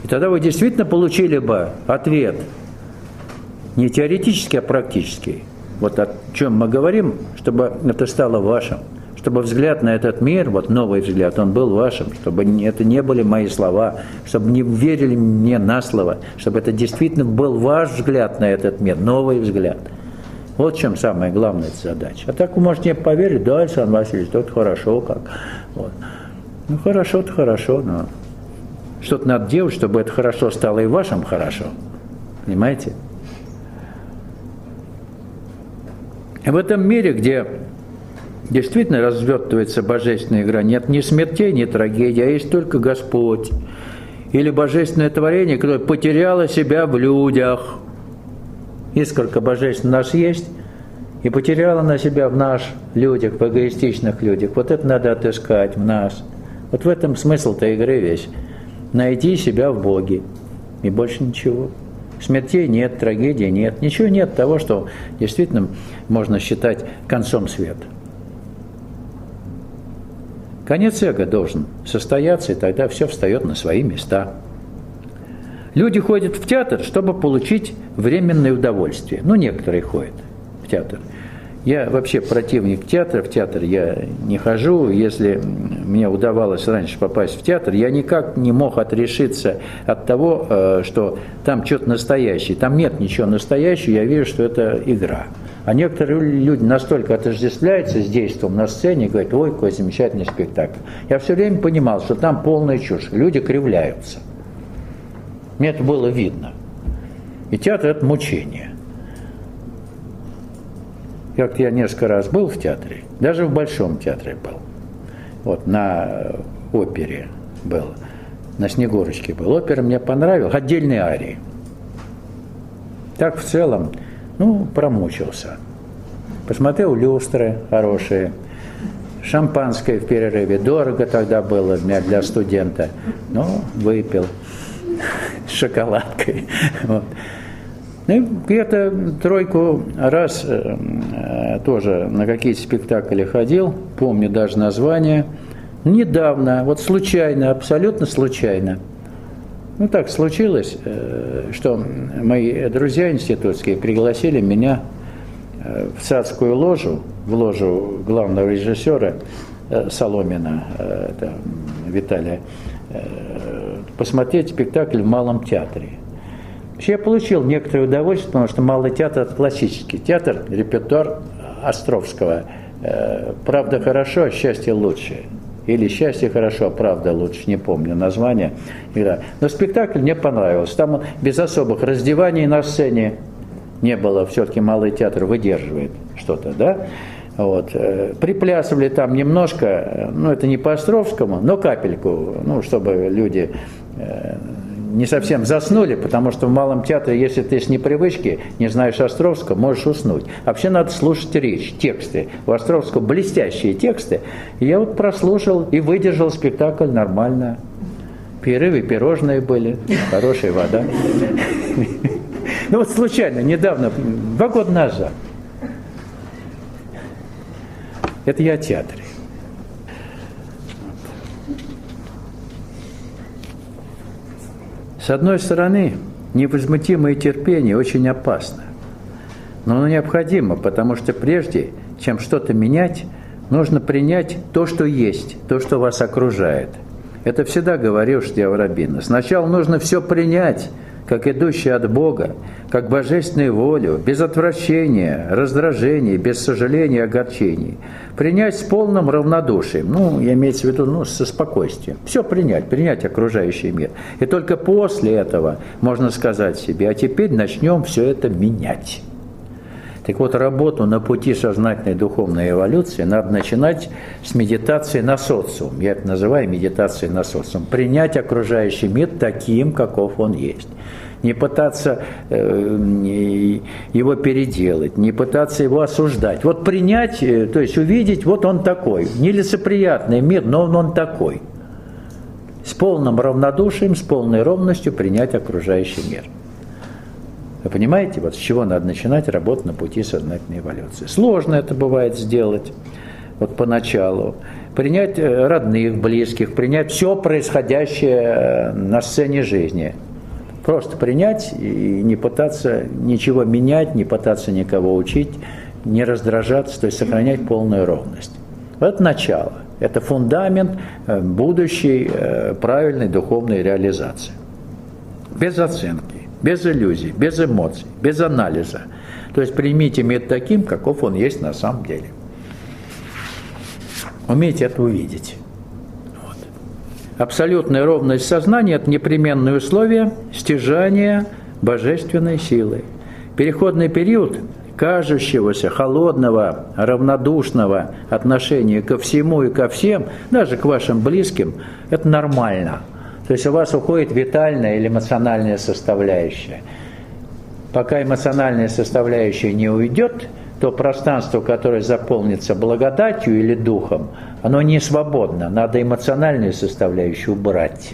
И тогда вы действительно получили бы ответ не теоретический, а практический. Вот о чем мы говорим, чтобы это стало вашим. Чтобы взгляд на этот мир, вот новый взгляд, он был вашим. Чтобы это не были мои слова, чтобы не верили мне на слово. Чтобы это действительно был ваш взгляд на этот мир, новый взгляд. Вот в чем самая главная задача. А так вы можете мне поверить, да, Александр Васильевич, это хорошо как. Вот. Ну, хорошо-то хорошо, но что-то надо делать, чтобы это хорошо стало и вашим хорошо. Понимаете? И в этом мире, где действительно развертывается божественная игра, нет ни смертей, ни трагедий, а есть только Господь. Или божественное творение, которое потеряло себя в людях. Искорка божественная у нас есть, и потеряла она себя в наших людях, в эгоистичных людях. Вот это надо отыскать в нас. Вот в этом смысл-то игры весь. Найти себя в Боге. И больше ничего. Смертей нет, трагедии нет. Ничего нет того, что действительно можно считать концом света. Конец эго должен состояться, и тогда все встает на свои места. Люди ходят в театр, чтобы получить временное удовольствие. Ну, некоторые ходят в театр. Я вообще противник театра. В театр я не хожу. Если мне удавалось раньше попасть в театр, я никак не мог отрешиться от того, что там что-то настоящее. Там нет ничего настоящего, я вижу, что это игра. А некоторые люди настолько отождествляются с действием на сцене и говорят, ой, какой замечательный спектакль. Я все время понимал, что там полная чушь. Люди кривляются. Мне это было видно. И театр – это мучение. Как-то я несколько раз был в театре, даже в Большом театре был. Вот на опере был, на Снегурочке был. Опера мне понравилась, отдельные арии. Так в целом, ну, промучился. Посмотрел люстры хорошие, шампанское в перерыве. Дорого тогда было для студента. Ну, выпил. С шоколадкой. Вот. Ну, и где-то тройку раз тоже на какие-то спектакли ходил, помню даже название. Недавно, вот случайно, абсолютно случайно. Ну, так случилось, что мои друзья институтские пригласили меня в царскую ложу, в ложу главного режиссера Соломина, это Виталия, посмотреть спектакль в Малом театре. Я получил некоторое удовольствие, потому что Малый театр – это классический театр, репертуар Островского. «Правда хорошо, а счастье лучше». Или «Счастье хорошо, а правда лучше», не помню название. Но спектакль мне понравился. Там без особых раздеваний на сцене не было. Все-таки Малый театр выдерживает что-то, да? Вот. Приплясывали там немножко, ну это не по Островскому, но капельку, ну чтобы люди не совсем заснули, потому что в Малом театре, если ты с непривычки не знаешь Островского, можешь уснуть. Вообще надо слушать речь, тексты. У Островского блестящие тексты. И я вот прослушал и выдержал спектакль нормально. Перерывы, пирожные были, хорошая вода. Ну вот случайно, недавно, 2 года назад. Это я о театре. С одной стороны, невозмутимое терпение очень опасно. Но оно необходимо, потому что прежде, чем что-то менять, нужно принять то, что есть, то, что вас окружает. Это всегда говорил Штиава Рабина. Сначала нужно все принять, как идущее от Бога, как божественную волю, без отвращения, раздражения, без сожаления и огорчений. Принять с полным равнодушием, я имеется в виду, со спокойствием. Все принять окружающий мир. И только после этого можно сказать себе, а теперь начнем все это менять. Так вот, работу на пути сознательной духовной эволюции надо начинать с медитации на социум. Я это называю медитацией на социум. Принять окружающий мир таким, каков он есть. Не пытаться его переделать, не пытаться его осуждать. Вот принять, то есть увидеть, вот он такой. Нелицеприятный мир, но он такой. С полным равнодушием, с полной ровностью принять окружающий мир. Вы понимаете, вот с чего надо начинать работу на пути сознательной эволюции? Сложно это бывает сделать вот поначалу. Принять родных, близких, принять все происходящее на сцене жизни. Просто принять и не пытаться ничего менять, не пытаться никого учить, не раздражаться, то есть сохранять полную ровность. Это начало, это фундамент будущей правильной духовной реализации. Без оценки. Без иллюзий, без эмоций, без анализа. То есть примите мир таким, каков он есть на самом деле. Умейте это увидеть. Вот. Абсолютная ровность сознания – это непременное условие стяжания божественной силы. Переходный период кажущегося холодного, равнодушного отношения ко всему и ко всем, даже к вашим близким, это нормально. То есть у вас уходит витальная или эмоциональная составляющая. Пока эмоциональная составляющая не уйдет, то пространство, которое заполнится благодатью или духом, оно не свободно. Надо эмоциональную составляющую убрать.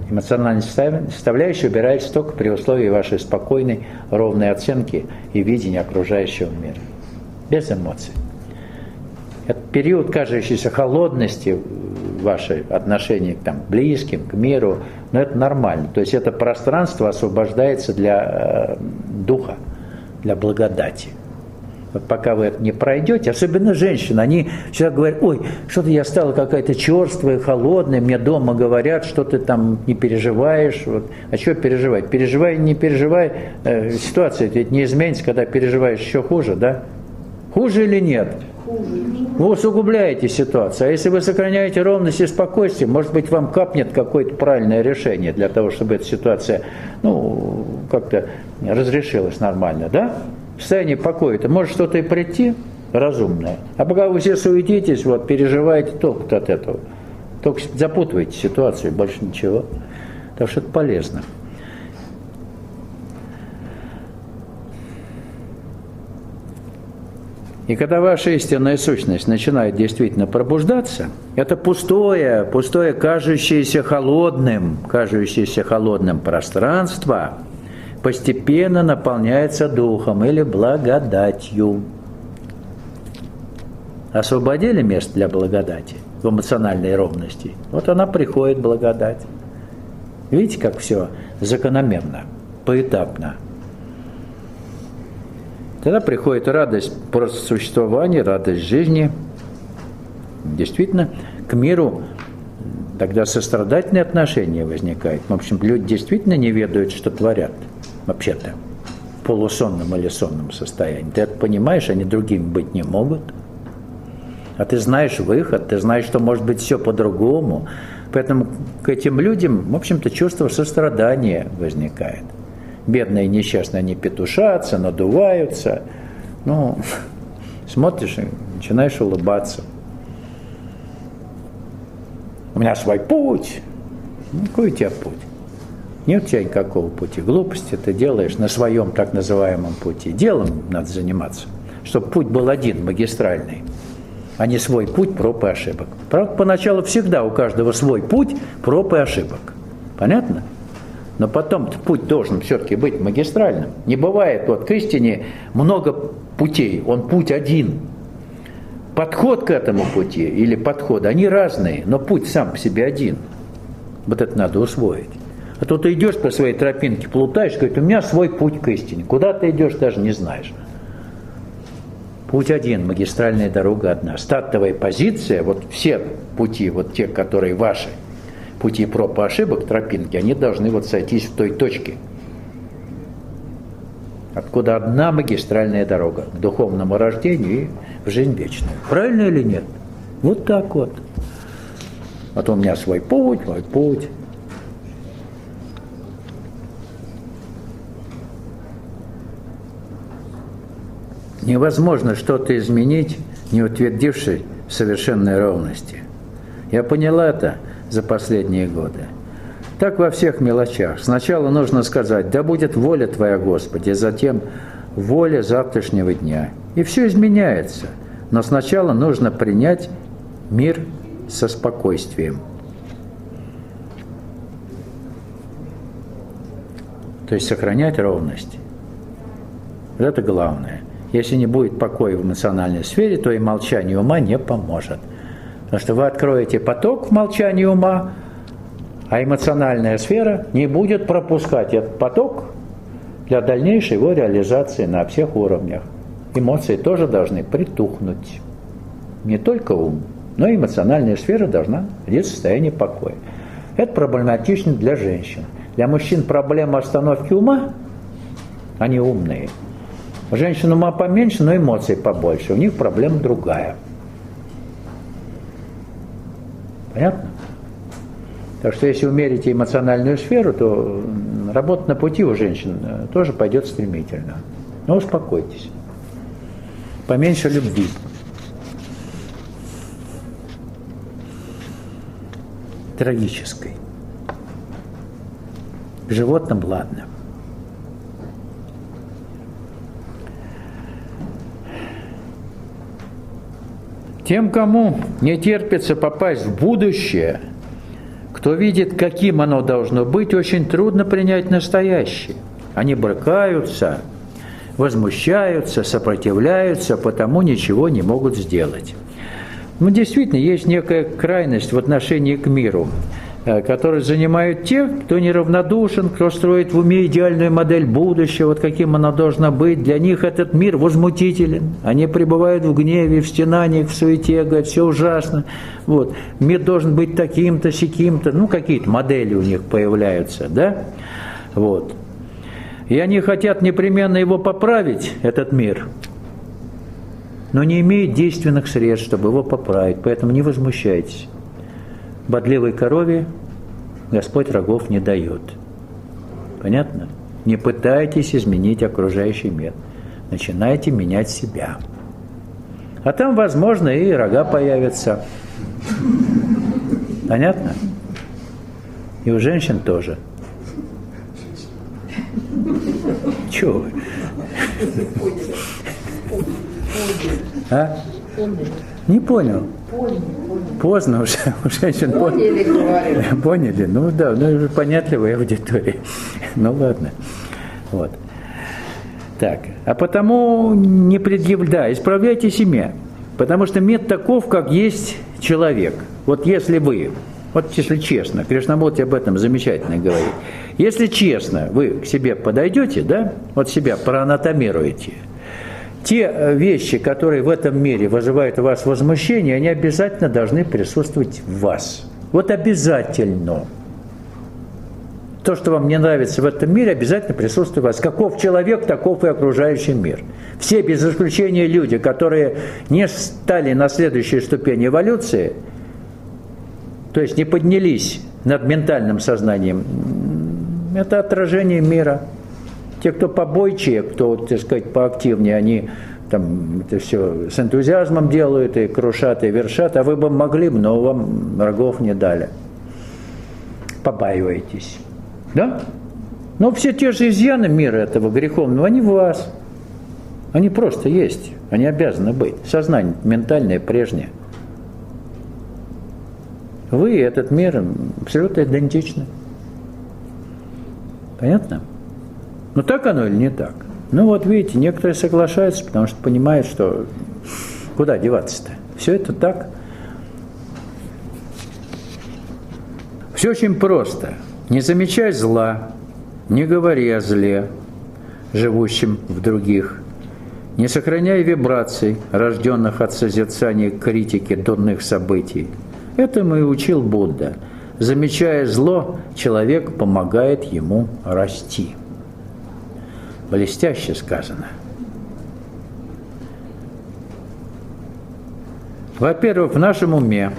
Эмоциональная составляющая убирается только при условии вашей спокойной, ровной оценки и видения окружающего мира. Без эмоций. Этот период кажущейся холодности ваши отношения к близким, к миру, но это нормально. То есть это пространство освобождается для духа, для благодати. Вот пока вы это не пройдете, особенно женщины, они всегда говорят, ой, что-то я стала какая-то черствая, холодная, мне дома говорят, что ты там не переживаешь. Вот. А что переживать? Переживай, не переживай, ситуация ведь не изменится, когда переживаешь еще хуже, да? Хуже или нет? Вы усугубляете ситуацию. А если вы сохраняете ровность и спокойствие, может быть, вам капнет какое-то правильное решение для того, чтобы эта ситуация, как-то разрешилась нормально, да? В состоянии покоя-то может что-то и прийти разумное. А пока вы все суетитесь, переживаете, толку-то от этого. Только запутываете ситуацию, больше ничего. Так что это полезно. И когда ваша истинная сущность начинает действительно пробуждаться, это пустое, кажущееся холодным пространство постепенно наполняется духом или благодатью. Освободили место для благодати в эмоциональной ровности? Вот она приходит, благодать. Видите, как все закономерно, поэтапно. Тогда приходит радость просто существования, радость жизни. Действительно, к миру тогда сострадательные отношения возникают. В общем, люди действительно не ведают, что творят, вообще-то, в полусонном или сонном состоянии. Ты это понимаешь, они другими быть не могут. А ты знаешь выход, ты знаешь, что может быть все по-другому. Поэтому к этим людям, в общем-то, чувство сострадания возникает. Бедные, несчастные, они петушатся, надуваются. Смотришь и начинаешь улыбаться. У меня свой путь. Какой у тебя путь? Нет у тебя никакого пути. Глупости ты делаешь на своем так называемом пути. Делом надо заниматься, чтобы путь был один, магистральный, а не свой путь проб и ошибок. Правда, поначалу всегда у каждого свой путь проб и ошибок. Понятно? Но потом путь должен все-таки быть магистральным. Не бывает вот к истине много путей, он путь один. Подход к этому пути или подходы, они разные, но путь сам по себе один. Вот это надо усвоить. А то ты идешь по своей тропинке, плутаешь, говорит, у меня свой путь к истине. Куда ты идешь, даже не знаешь. Путь один, магистральная дорога одна. Стартовая позиция, вот все пути, вот те, которые ваши, пути проб и ошибок, тропинки, они должны вот сойтись в той точке, откуда одна магистральная дорога к духовному рождению и в жизнь вечную. Правильно или нет? Вот так вот. А то у меня свой путь, мой путь. Невозможно что-то изменить, не утвердившись в совершенной ровности. Я поняла это за последние годы. Так во всех мелочах. Сначала нужно сказать, да будет воля Твоя, Господи, затем воля завтрашнего дня. И все изменяется. Но сначала нужно принять мир со спокойствием. То есть сохранять ровность. Вот это главное. Если не будет покоя в эмоциональной сфере, то и молчание ума не поможет. Потому что вы откроете поток в молчании ума, а эмоциональная сфера не будет пропускать этот поток для дальнейшей его реализации на всех уровнях. Эмоции тоже должны притухнуть. Не только ум, но и эмоциональная сфера должна быть в состоянии покоя. Это проблематично для женщин. Для мужчин проблема остановки ума, они умные. У женщин ума поменьше, но эмоций побольше. У них проблема другая. Понятно? Так что если умерите эмоциональную сферу, то работа на пути у женщин тоже пойдет стремительно. Но успокойтесь. Поменьше любви. Трагической. К животным ладно. Тем, кому не терпится попасть в будущее, кто видит, каким оно должно быть, очень трудно принять настоящее. Они брыкаются, возмущаются, сопротивляются, потому ничего не могут сделать. Ну, действительно, есть некая крайность в отношении к миру, которую занимают те, кто неравнодушен, кто строит в уме идеальную модель будущего, вот каким оно должно быть. Для них этот мир возмутителен. Они пребывают в гневе, в стенаниях, в суете, говорят, все ужасно. Вот. Мир должен быть таким-то, сяким-то. Ну, какие-то модели у них появляются, да? Вот. И они хотят непременно его поправить, этот мир, но не имеют действенных средств, чтобы его поправить. Поэтому не возмущайтесь. Бодливой корове Господь рогов не дает. Понятно? Не пытайтесь изменить окружающий мир. Начинайте менять себя. А там, возможно, и рога появятся. Понятно? И у женщин тоже. Чего вы? А? Не понял. Поздно уже, у женщин поняли. Ну да, ну понятливая аудитория. Ну ладно. Вот. Так, а потому не предъявляйте, исправляйте семя. Потому что мир таков, как есть человек. Вот если вы, вот если честно, Кришнамурти об этом замечательно говорит. Если честно вы к себе подойдете, да, вот себя проанатомируете, те вещи, которые в этом мире вызывают у вас возмущение, они обязательно должны присутствовать в вас. Вот обязательно. То, что вам не нравится в этом мире, обязательно присутствует в вас. Каков человек, таков и окружающий мир. Все, без исключения люди, которые не стали на следующей ступени эволюции, то есть не поднялись над ментальным сознанием, это отражение мира. Те, кто побойчее, кто, так сказать, поактивнее, они там это все с энтузиазмом делают, и крушат, и вершат, а вы бы могли, но вам врагов не дали. Побаиваетесь. Да? Но все те же изъяны мира этого греховного, они в вас. Они просто есть, они обязаны быть. Сознание ментальное прежнее. Вы и этот мир абсолютно идентичны. Понятно? Ну так оно или не так? Ну вот видите, некоторые соглашаются, потому что понимают, что куда деваться-то? Все это так. Все очень просто. Не замечай зла, не говори о зле, живущем в других. Не сохраняй вибраций, рожденных от созерцания критики дурных событий. Этому и учил Будда. Замечая зло, человек помогает ему расти. Блестяще сказано. Во-первых, в нашем уме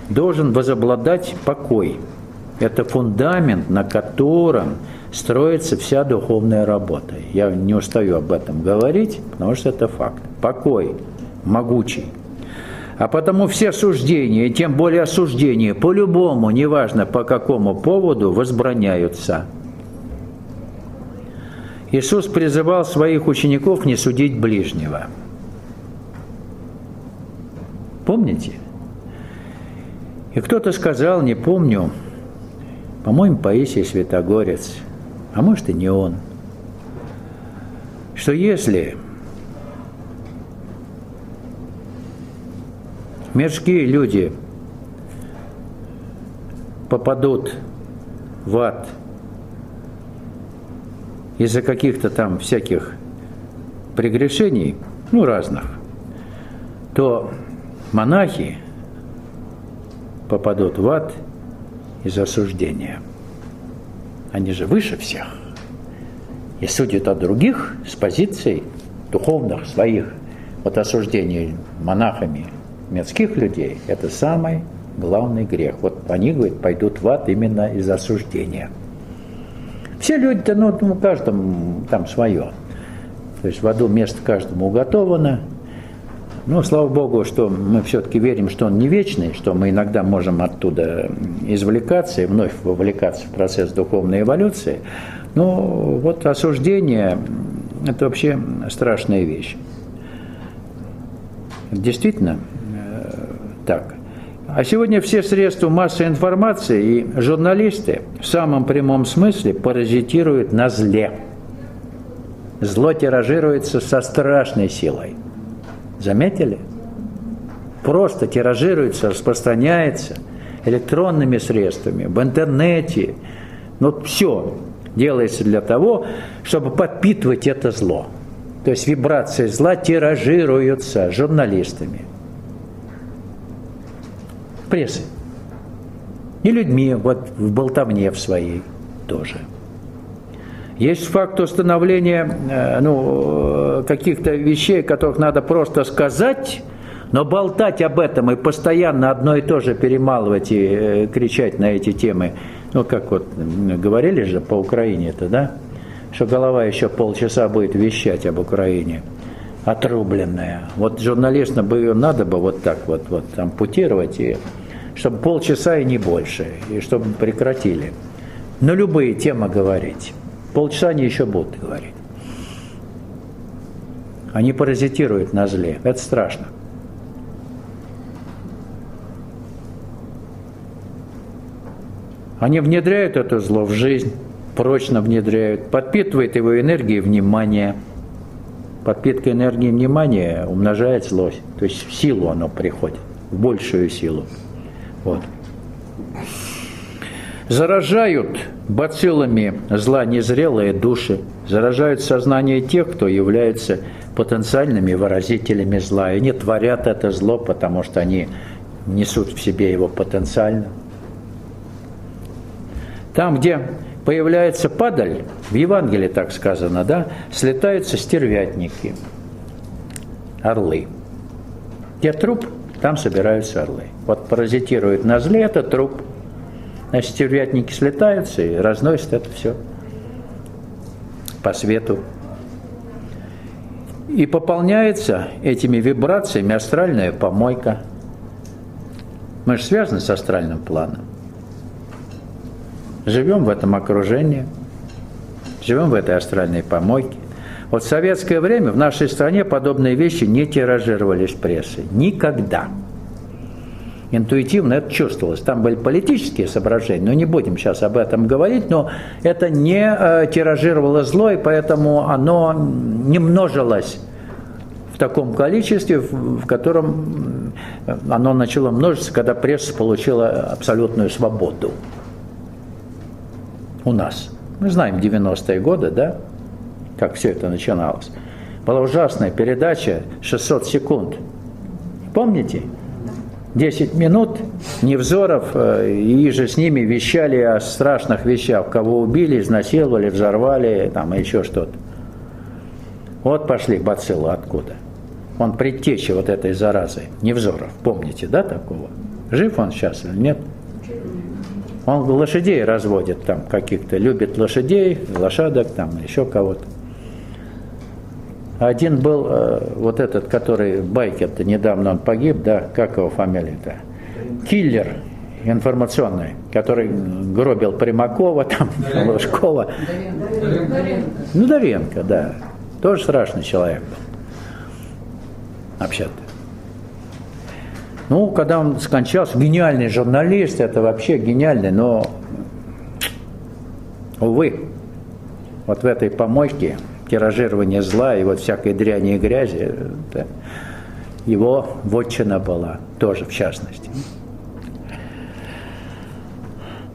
должен возобладать покой. Это фундамент, на котором строится вся духовная работа. Я не устаю об этом говорить, потому что это факт. Покой могучий. А потому все суждения, и тем более осуждения, по-любому, неважно по какому поводу, возбраняются. Иисус призывал своих учеников не судить ближнего. Помните? И кто-то сказал, не помню, по-моему, Паисий Святогорец, а может и не он, что если мирские люди попадут в ад из-за каких-то там всяких прегрешений, ну, разных, то монахи попадут в ад из осуждения. Они же выше всех и судят о других с позиций духовных своих. Вот осуждение монахами мирских людей – это самый главный грех. Вот они, говорят, пойдут в ад именно из осуждения. Все люди-то, ну, каждому там свое. То есть в аду место каждому уготовано. Ну, слава Богу, что мы все-таки верим, что он не вечный, что мы иногда можем оттуда извлекаться и вновь вовлекаться в процесс духовной эволюции. Но вот осуждение – это вообще страшная вещь. Действительно так. А сегодня все средства массовой информации и журналисты в самом прямом смысле паразитируют на зле. Зло тиражируется со страшной силой. Заметили? Просто тиражируется, распространяется электронными средствами, в интернете. Вот все делается для того, чтобы подпитывать это зло. То есть вибрации зла тиражируются журналистами, прессой и людьми вот в болтовне в своей тоже. Есть факт установления каких-то вещей, которых надо просто сказать, но болтать об этом и постоянно одно и то же перемалывать и кричать на эти темы. Ну, как вот говорили же по Украине-то, да? Что голова еще полчаса будет вещать об Украине, отрубленная. Вот журналистам бы ее надо бы вот так вот ампутировать, и чтобы полчаса и не больше, и чтобы прекратили. На любые темы говорить. Полчаса они еще будут говорить. Они паразитируют на зле. Это страшно. Они внедряют это зло в жизнь, прочно внедряют, подпитывают его энергией внимания. Подпитка энергии внимания умножает злость. То есть в силу оно приходит, в большую силу. Вот. Заражают бациллами зла незрелые души, заражают сознание тех, кто является потенциальными выразителями зла. И они творят это зло, потому что они несут в себе его потенциально. Там, где появляется падаль, в Евангелии так сказано, да, слетаются стервятники, орлы. Где труп, там собираются орлы. Вот паразитирует на зле, это труп. Значит, стервятники слетаются и разносят это все по свету. И пополняется этими вибрациями астральная помойка. Мы же связаны с астральным планом. Живем в этом окружении, живем в этой астральной помойке. Вот в советское время в нашей стране подобные вещи не тиражировались прессой. Никогда. Интуитивно это чувствовалось. Там были политические соображения, но не будем сейчас об этом говорить, но это не тиражировало зло, и поэтому оно не множилось в таком количестве, в котором оно начало множиться, когда пресса получила абсолютную свободу у нас. Мы знаем 90-е годы, да, как все это начиналось. Была ужасная передача «600 секунд». Помните? 10 минут Невзоров и же с ними вещали о страшных вещах, кого убили, изнасиловали, взорвали, там, и еще что-то. Вот пошли бациллы откуда. Он предтеча вот этой заразы, Невзоров, помните, да, такого? Жив он сейчас или нет? Он лошадей разводит там каких-то, любит лошадей, лошадок, там, еще кого-то. Один был вот этот, который байкер-то недавно он погиб, да, как его фамилия-то? Киллер информационный, который гробил Примакова, там, Лужкова. Ну, Довенко, да. Тоже страшный человек был. Вообще-то. Ну, когда он скончался, гениальный журналист, это вообще гениальный, но, увы, вот в этой помойке тиражирование зла и вот всякой дряни и грязи, да, его вотчина была, тоже в частности.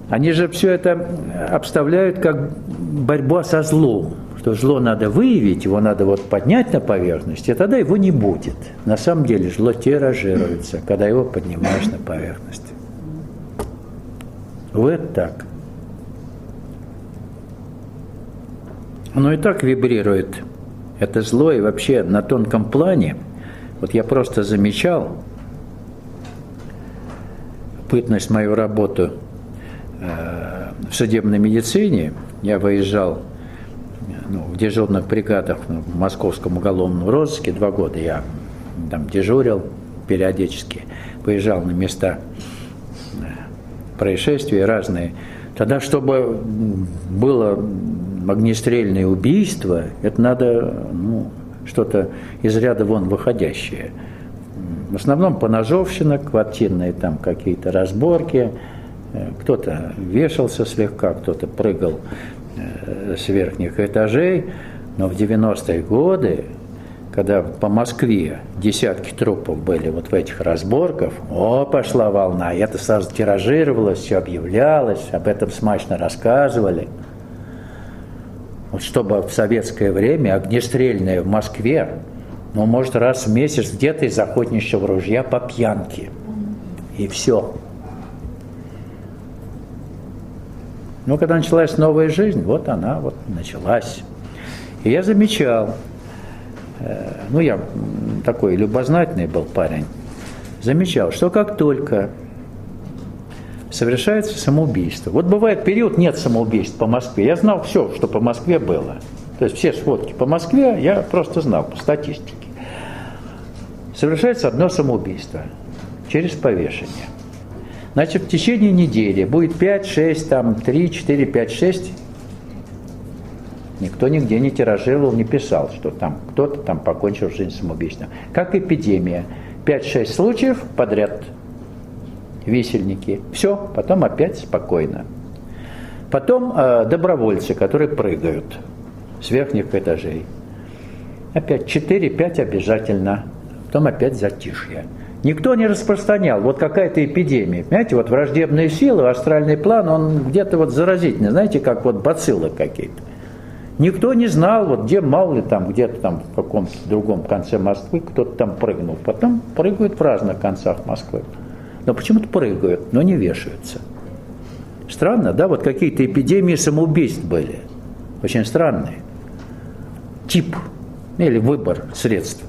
Они же все это обставляют как борьба со злом, что зло надо выявить, его надо вот поднять на поверхность, и тогда его не будет. На самом деле зло тиражируется, когда его поднимаешь на поверхность. Вот так. Оно и так вибрирует, это зло, и вообще на тонком плане. Вот я просто замечал бытность мою работу в судебной медицине. Я выезжал в дежурных бригадах в московском уголовном розыске 2 года. Я там дежурил периодически, выезжал на места происшествий разные. Тогда, чтобы было огнестрельное убийство, это надо что-то из ряда вон выходящее. В основном поножовщина, квартирные там какие-то разборки, кто-то вешался слегка, кто-то прыгал с верхних этажей. Но в 90-е годы, когда по Москве десятки трупов были вот в этих разборках, пошла волна, и это сразу тиражировалось, все объявлялось, об этом смачно рассказывали. Вот чтобы в советское время огнестрельное в Москве, может, раз в месяц где-то из охотничьего ружья по пьянке. И все. Но когда началась новая жизнь, вот она вот началась. И я замечал, я такой любознательный был парень, замечал, что как только совершается самоубийство. Вот бывает период, нет самоубийств по Москве. Я знал все, что по Москве было. То есть все сводки по Москве я просто знал по статистике. Совершается одно самоубийство через повешение. Значит, в течение недели будет 5, 6, там, 3, 4, 5, 6. Никто нигде не тиражировал, не писал, что там кто-то там покончил жизнь самоубийством. Как эпидемия. 5-6 случаев подряд. Висельники. Все, потом опять спокойно. Потом добровольцы, которые прыгают с верхних этажей. Опять 4-5 обязательно. Потом опять затишье. Никто не распространял. Вот какая-то эпидемия. Понимаете, вот враждебные силы, астральный план, он где-то вот заразительный. Знаете, как вот бациллы какие-то. Никто не знал, вот где, мало ли там, где-то там в каком-то другом конце Москвы кто-то там прыгнул. Потом прыгают в разных концах Москвы. Но почему-то прыгают, но не вешаются. Странно, да? Вот какие-то эпидемии самоубийств были. Очень странные. Тип или выбор средств.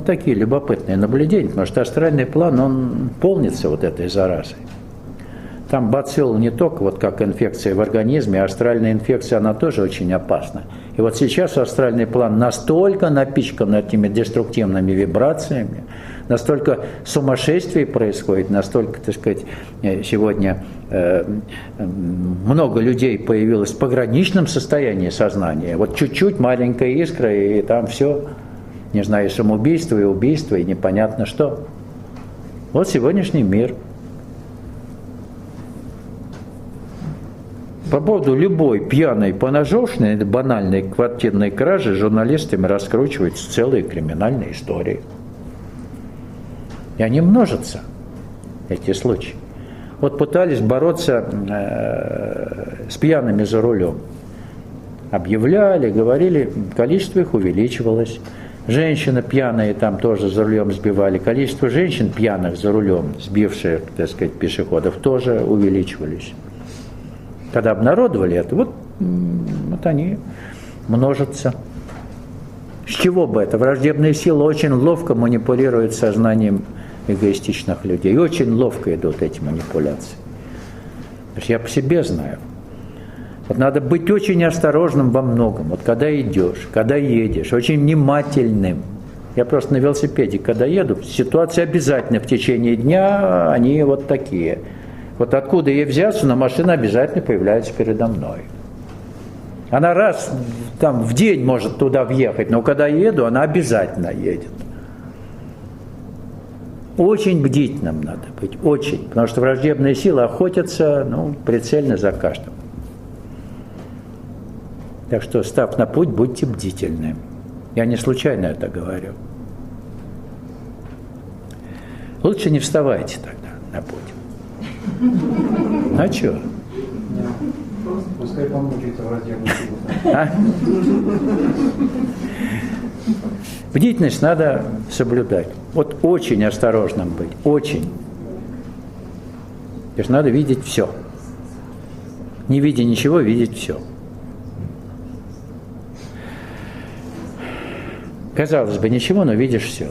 Такие любопытные наблюдения, потому что астральный план, он полнится вот этой заразой. Там бацилл не только вот как инфекция в организме, а астральная инфекция, она тоже очень опасна. И вот сейчас астральный план настолько напичкан этими деструктивными вибрациями, настолько сумасшествие происходит, настолько, так сказать, сегодня много людей появилось в пограничном состоянии сознания. Вот чуть-чуть маленькая искра, и там все Не знаю, самоубийство и убийство, и непонятно что. Вот сегодняшний мир. По поводу любой пьяной, поножовшной, банальной квартирной кражи журналистами раскручиваются целые криминальные истории. И они множатся, эти случаи. Вот пытались бороться с пьяными за рулем. Объявляли, говорили, количество их увеличивалось. Женщины пьяные там тоже за рулем сбивали. Количество женщин пьяных за рулем, сбивших, так сказать, пешеходов, тоже увеличивались. Когда обнародовали это, вот они множатся. С чего бы это? Враждебные силы очень ловко манипулируют сознанием эгоистичных людей. Очень ловко идут эти манипуляции. Потому что я по себе знаю. Вот надо быть очень осторожным во многом. Вот когда идешь, когда едешь, очень внимательным. Я просто на велосипеде, когда еду, ситуации обязательно в течение дня, они вот такие. Вот откуда ей взяться, но машина обязательно появляется передо мной. Она раз там в день может туда въехать, но когда еду, она обязательно едет. Очень бдительным надо быть, очень. Потому что враждебные силы охотятся прицельно за каждым. Так что, став на путь, будьте бдительны. Я не случайно это говорю. Лучше не вставайте тогда на путь. А чё? Пускай помучается враждебные силы. Бдительность надо соблюдать. Вот очень осторожным быть. Очень. То есть надо видеть все. Не видя ничего, видеть все. Казалось бы, ничего, но видишь все.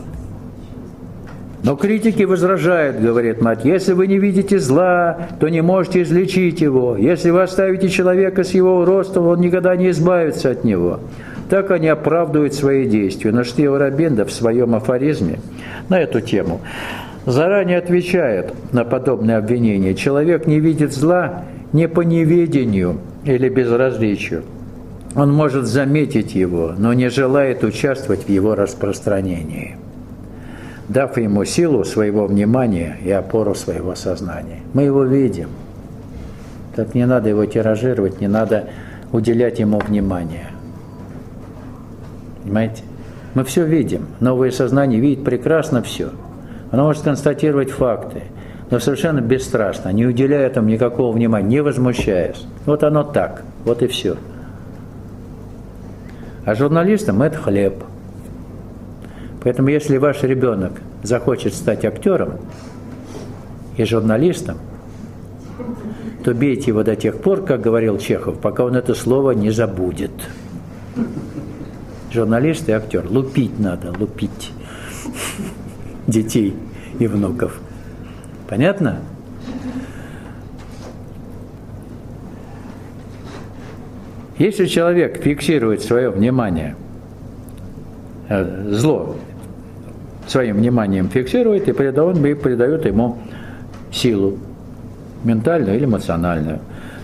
Но критики возражают, говорит мать, если вы не видите зла, то не можете излечить его. Если вы оставите человека с его ростом, он никогда не избавится от него. Так они оправдывают свои действия. Но Штио Рабинда в своем афоризме на эту тему заранее отвечает на подобные обвинения. Человек не видит зла не по неведению или безразличию. Он может заметить его, но не желает участвовать в его распространении, дав ему силу своего внимания и опору своего сознания. Мы его видим. Так не надо его тиражировать, не надо уделять ему внимания. Понимаете? Мы все видим. Новое сознание видит прекрасно все. Оно может констатировать факты, но совершенно бесстрастно, не уделяя этому никакого внимания, не возмущаясь. Вот оно так, вот и все. А журналистам это хлеб. Поэтому если ваш ребенок захочет стать актером и журналистом, то бейте его до тех пор, как говорил Чехов, пока он это слово не забудет. Журналист и актер. Лупить надо, лупить детей и внуков. Понятно? Если человек фиксирует свое внимание, зло своим вниманием фиксирует, и придает ему силу, ментальную или эмоциональную,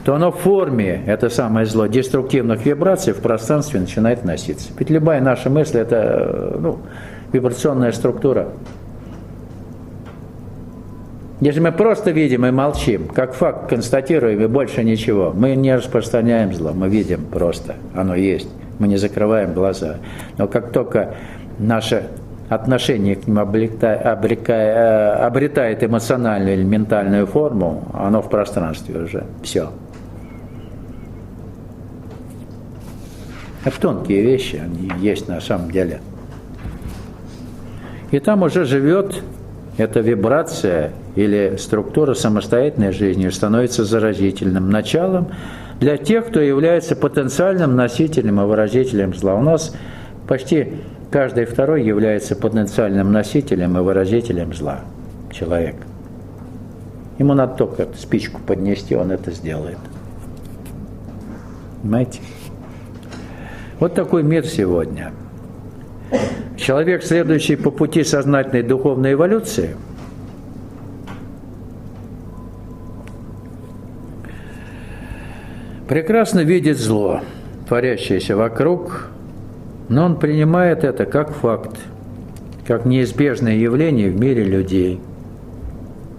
то оно в форме, это самое зло, деструктивных вибраций в пространстве начинает носиться. Ведь любая наша мысль – это вибрационная структура. Если мы просто видим и молчим, как факт констатируем и больше ничего, мы не распространяем зло, мы видим просто, оно есть, мы не закрываем глаза. Но как только наше отношение к нему обретает эмоциональную или ментальную форму, оно в пространстве уже, все. Это тонкие вещи, они есть на самом деле. И там уже живет эта вибрация или структура самостоятельной жизни, становится заразительным началом для тех, кто является потенциальным носителем и выразителем зла. У нас почти каждый второй является потенциальным носителем и выразителем зла. Человек. Ему надо только спичку поднести, он это сделает. Понимаете? Вот такой мир сегодня. Человек, следующий по пути сознательной духовной эволюции, прекрасно видит зло, творящееся вокруг, Но он принимает это как факт, как неизбежное явление в мире людей,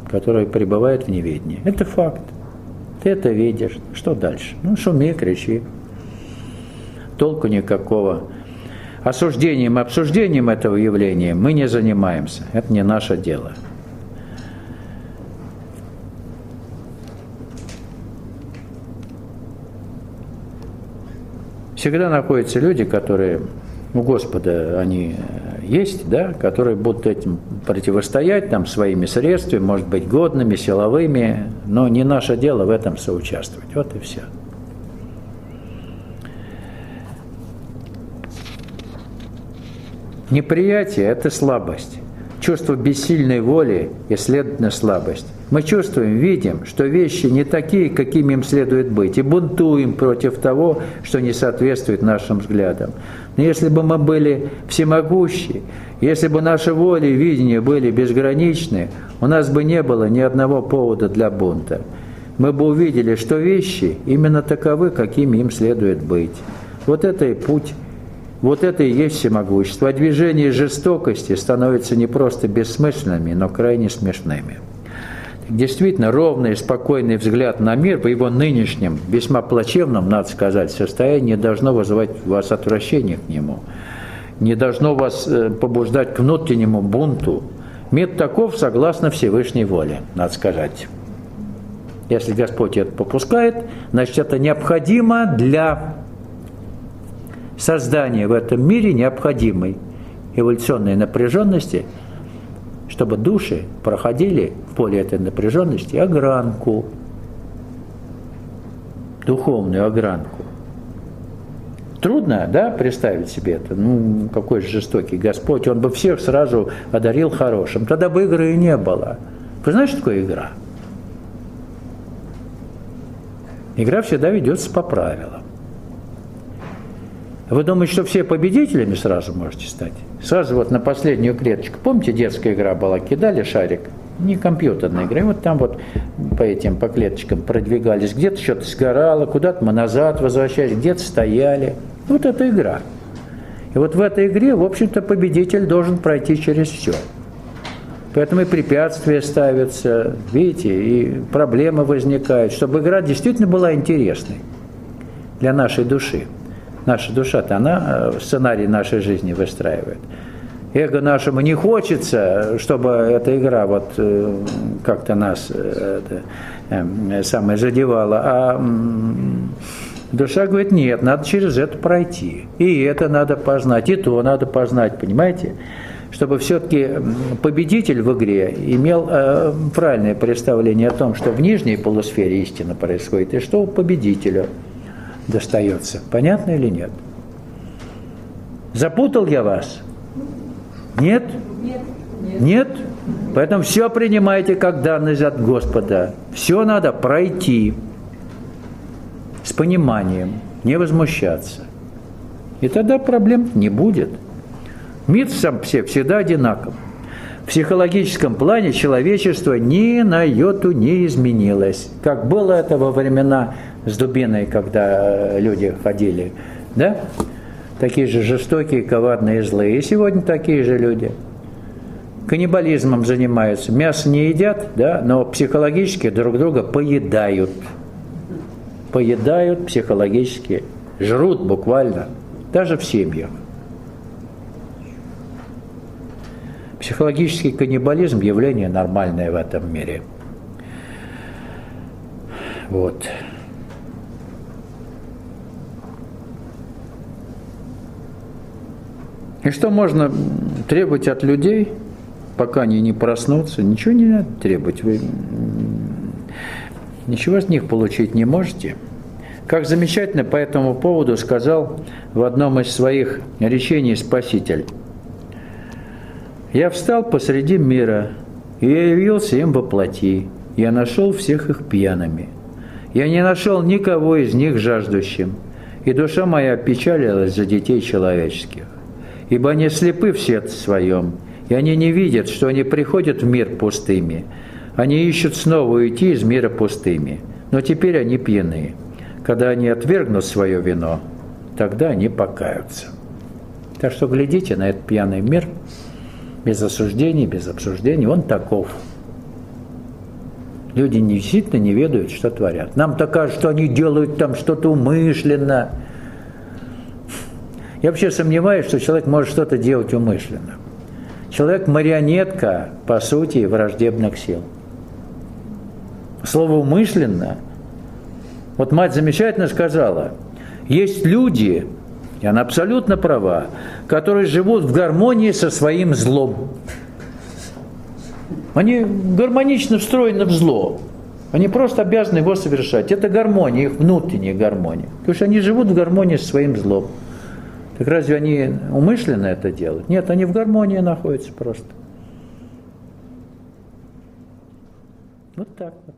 которые пребывают в неведении. Это факт. Ты это видишь. Что дальше? Ну, шуми, кричи. Толку никакого. Осуждением, обсуждением этого явления мы не занимаемся. Это не наше дело. Всегда находятся люди, которые у Господа они есть, да, которые будут этим противостоять там, своими средствами, может быть, годными, силовыми, но не наше дело в этом соучаствовать. Вот и все. Неприятие – это слабость. Чувство бессильной воли и, следовательно, слабость. Мы чувствуем, видим, что вещи не такие, какими им следует быть, и бунтуем против того, что не соответствует нашим взглядам. Но если бы мы были всемогущи, если бы наши воли и видения были безграничны, у нас бы не было ни одного повода для бунта. Мы бы увидели, что вещи именно таковы, какими им следует быть. Вот это и путь. Вот это и есть всемогущество. А движения жестокости становятся не просто бессмысленными, но крайне смешными. Действительно, ровный и спокойный взгляд на мир в его нынешнем, весьма плачевном, надо сказать, состоянии не должно вызывать у вас отвращение к нему, не должно вас побуждать к внутреннему бунту. Мир таков согласно Всевышней воле, надо сказать. Если Господь это попускает, значит, это необходимо для создания в этом мире необходимой эволюционной напряженности, чтобы души проходили в поле этой напряженности огранку, духовную огранку. Трудно, да, представить себе это? Ну, какой же жестокий Господь, Он бы всех сразу одарил хорошим. Тогда бы игры и не было. Вы знаете, что такое игра? Игра всегда ведется по правилам. Вы думаете, что все победителями сразу можете стать? Сразу вот на последнюю клеточку. Помните, детская игра была? Кидали шарик? Не компьютерная игра. И вот там вот по клеточкам продвигались. Где-то что-то сгорало, куда-то мы назад возвращались, где-то стояли. Вот это игра. И вот в этой игре, в общем-то, победитель должен пройти через все. Поэтому и препятствия ставятся, видите, и проблемы возникают, чтобы игра действительно была интересной для нашей души. Наша душа-то, она сценарий нашей жизни выстраивает. Эго нашему не хочется, чтобы эта игра вот как-то нас самое задевала, а душа говорит, нет, надо через это пройти. И это надо познать, и то надо познать, понимаете? Чтобы все-таки победитель в игре имел правильное представление о том, что в нижней полусфере истина происходит, и что у победителя достается. Понятно или нет? Запутал я вас? Нет? Нет? Поэтому все принимайте как данность от Господа. Все надо пройти с пониманием, не возмущаться. И тогда проблем не будет. Мир сам всегда одинаков. В психологическом плане человечество ни на йоту не изменилось. Как было это во времена с дубиной, когда люди ходили, да? Такие же жестокие, коварные и злые. И сегодня такие же люди. Каннибализмом занимаются. Мясо не едят, да, но психологически друг друга поедают. Поедают психологически. Жрут буквально. Даже в семьях. Психологический каннибализм – явление нормальное в этом мире. Вот. И что можно требовать от людей, пока они не проснутся? Ничего не надо требовать. Вы ничего от них получить не можете. Как замечательно по этому поводу сказал в одном из своих речений Спаситель. «Я встал посреди мира, и я явился им во плоти. Я нашел всех их пьяными. Я не нашел никого из них жаждущим, и душа моя опечалилась за детей человеческих. Ибо они слепы в сердце своем, и они не видят, что они приходят в мир пустыми. Они ищут снова уйти из мира пустыми, но теперь они пьяны. Когда они отвергнут свое вино, тогда они покаются». Так что глядите на этот пьяный мир без осуждений, без обсуждений. Он таков. Люди действительно не ведают, что творят. Нам-то кажется, что они делают там что-то умышленно. Я вообще сомневаюсь, что человек может что-то делать умышленно. Человек марионетка, по сути, враждебных сил. Слово «умышленно». Вот мать замечательно сказала, есть люди, и она абсолютно права, которые живут в гармонии со своим злом. Они гармонично встроены в зло. Они просто обязаны его совершать. Это гармония, их внутренняя гармония. Потому что они живут в гармонии со своим злом. Так разве они умышленно это делают? Нет, они в гармонии находятся просто. Вот так вот.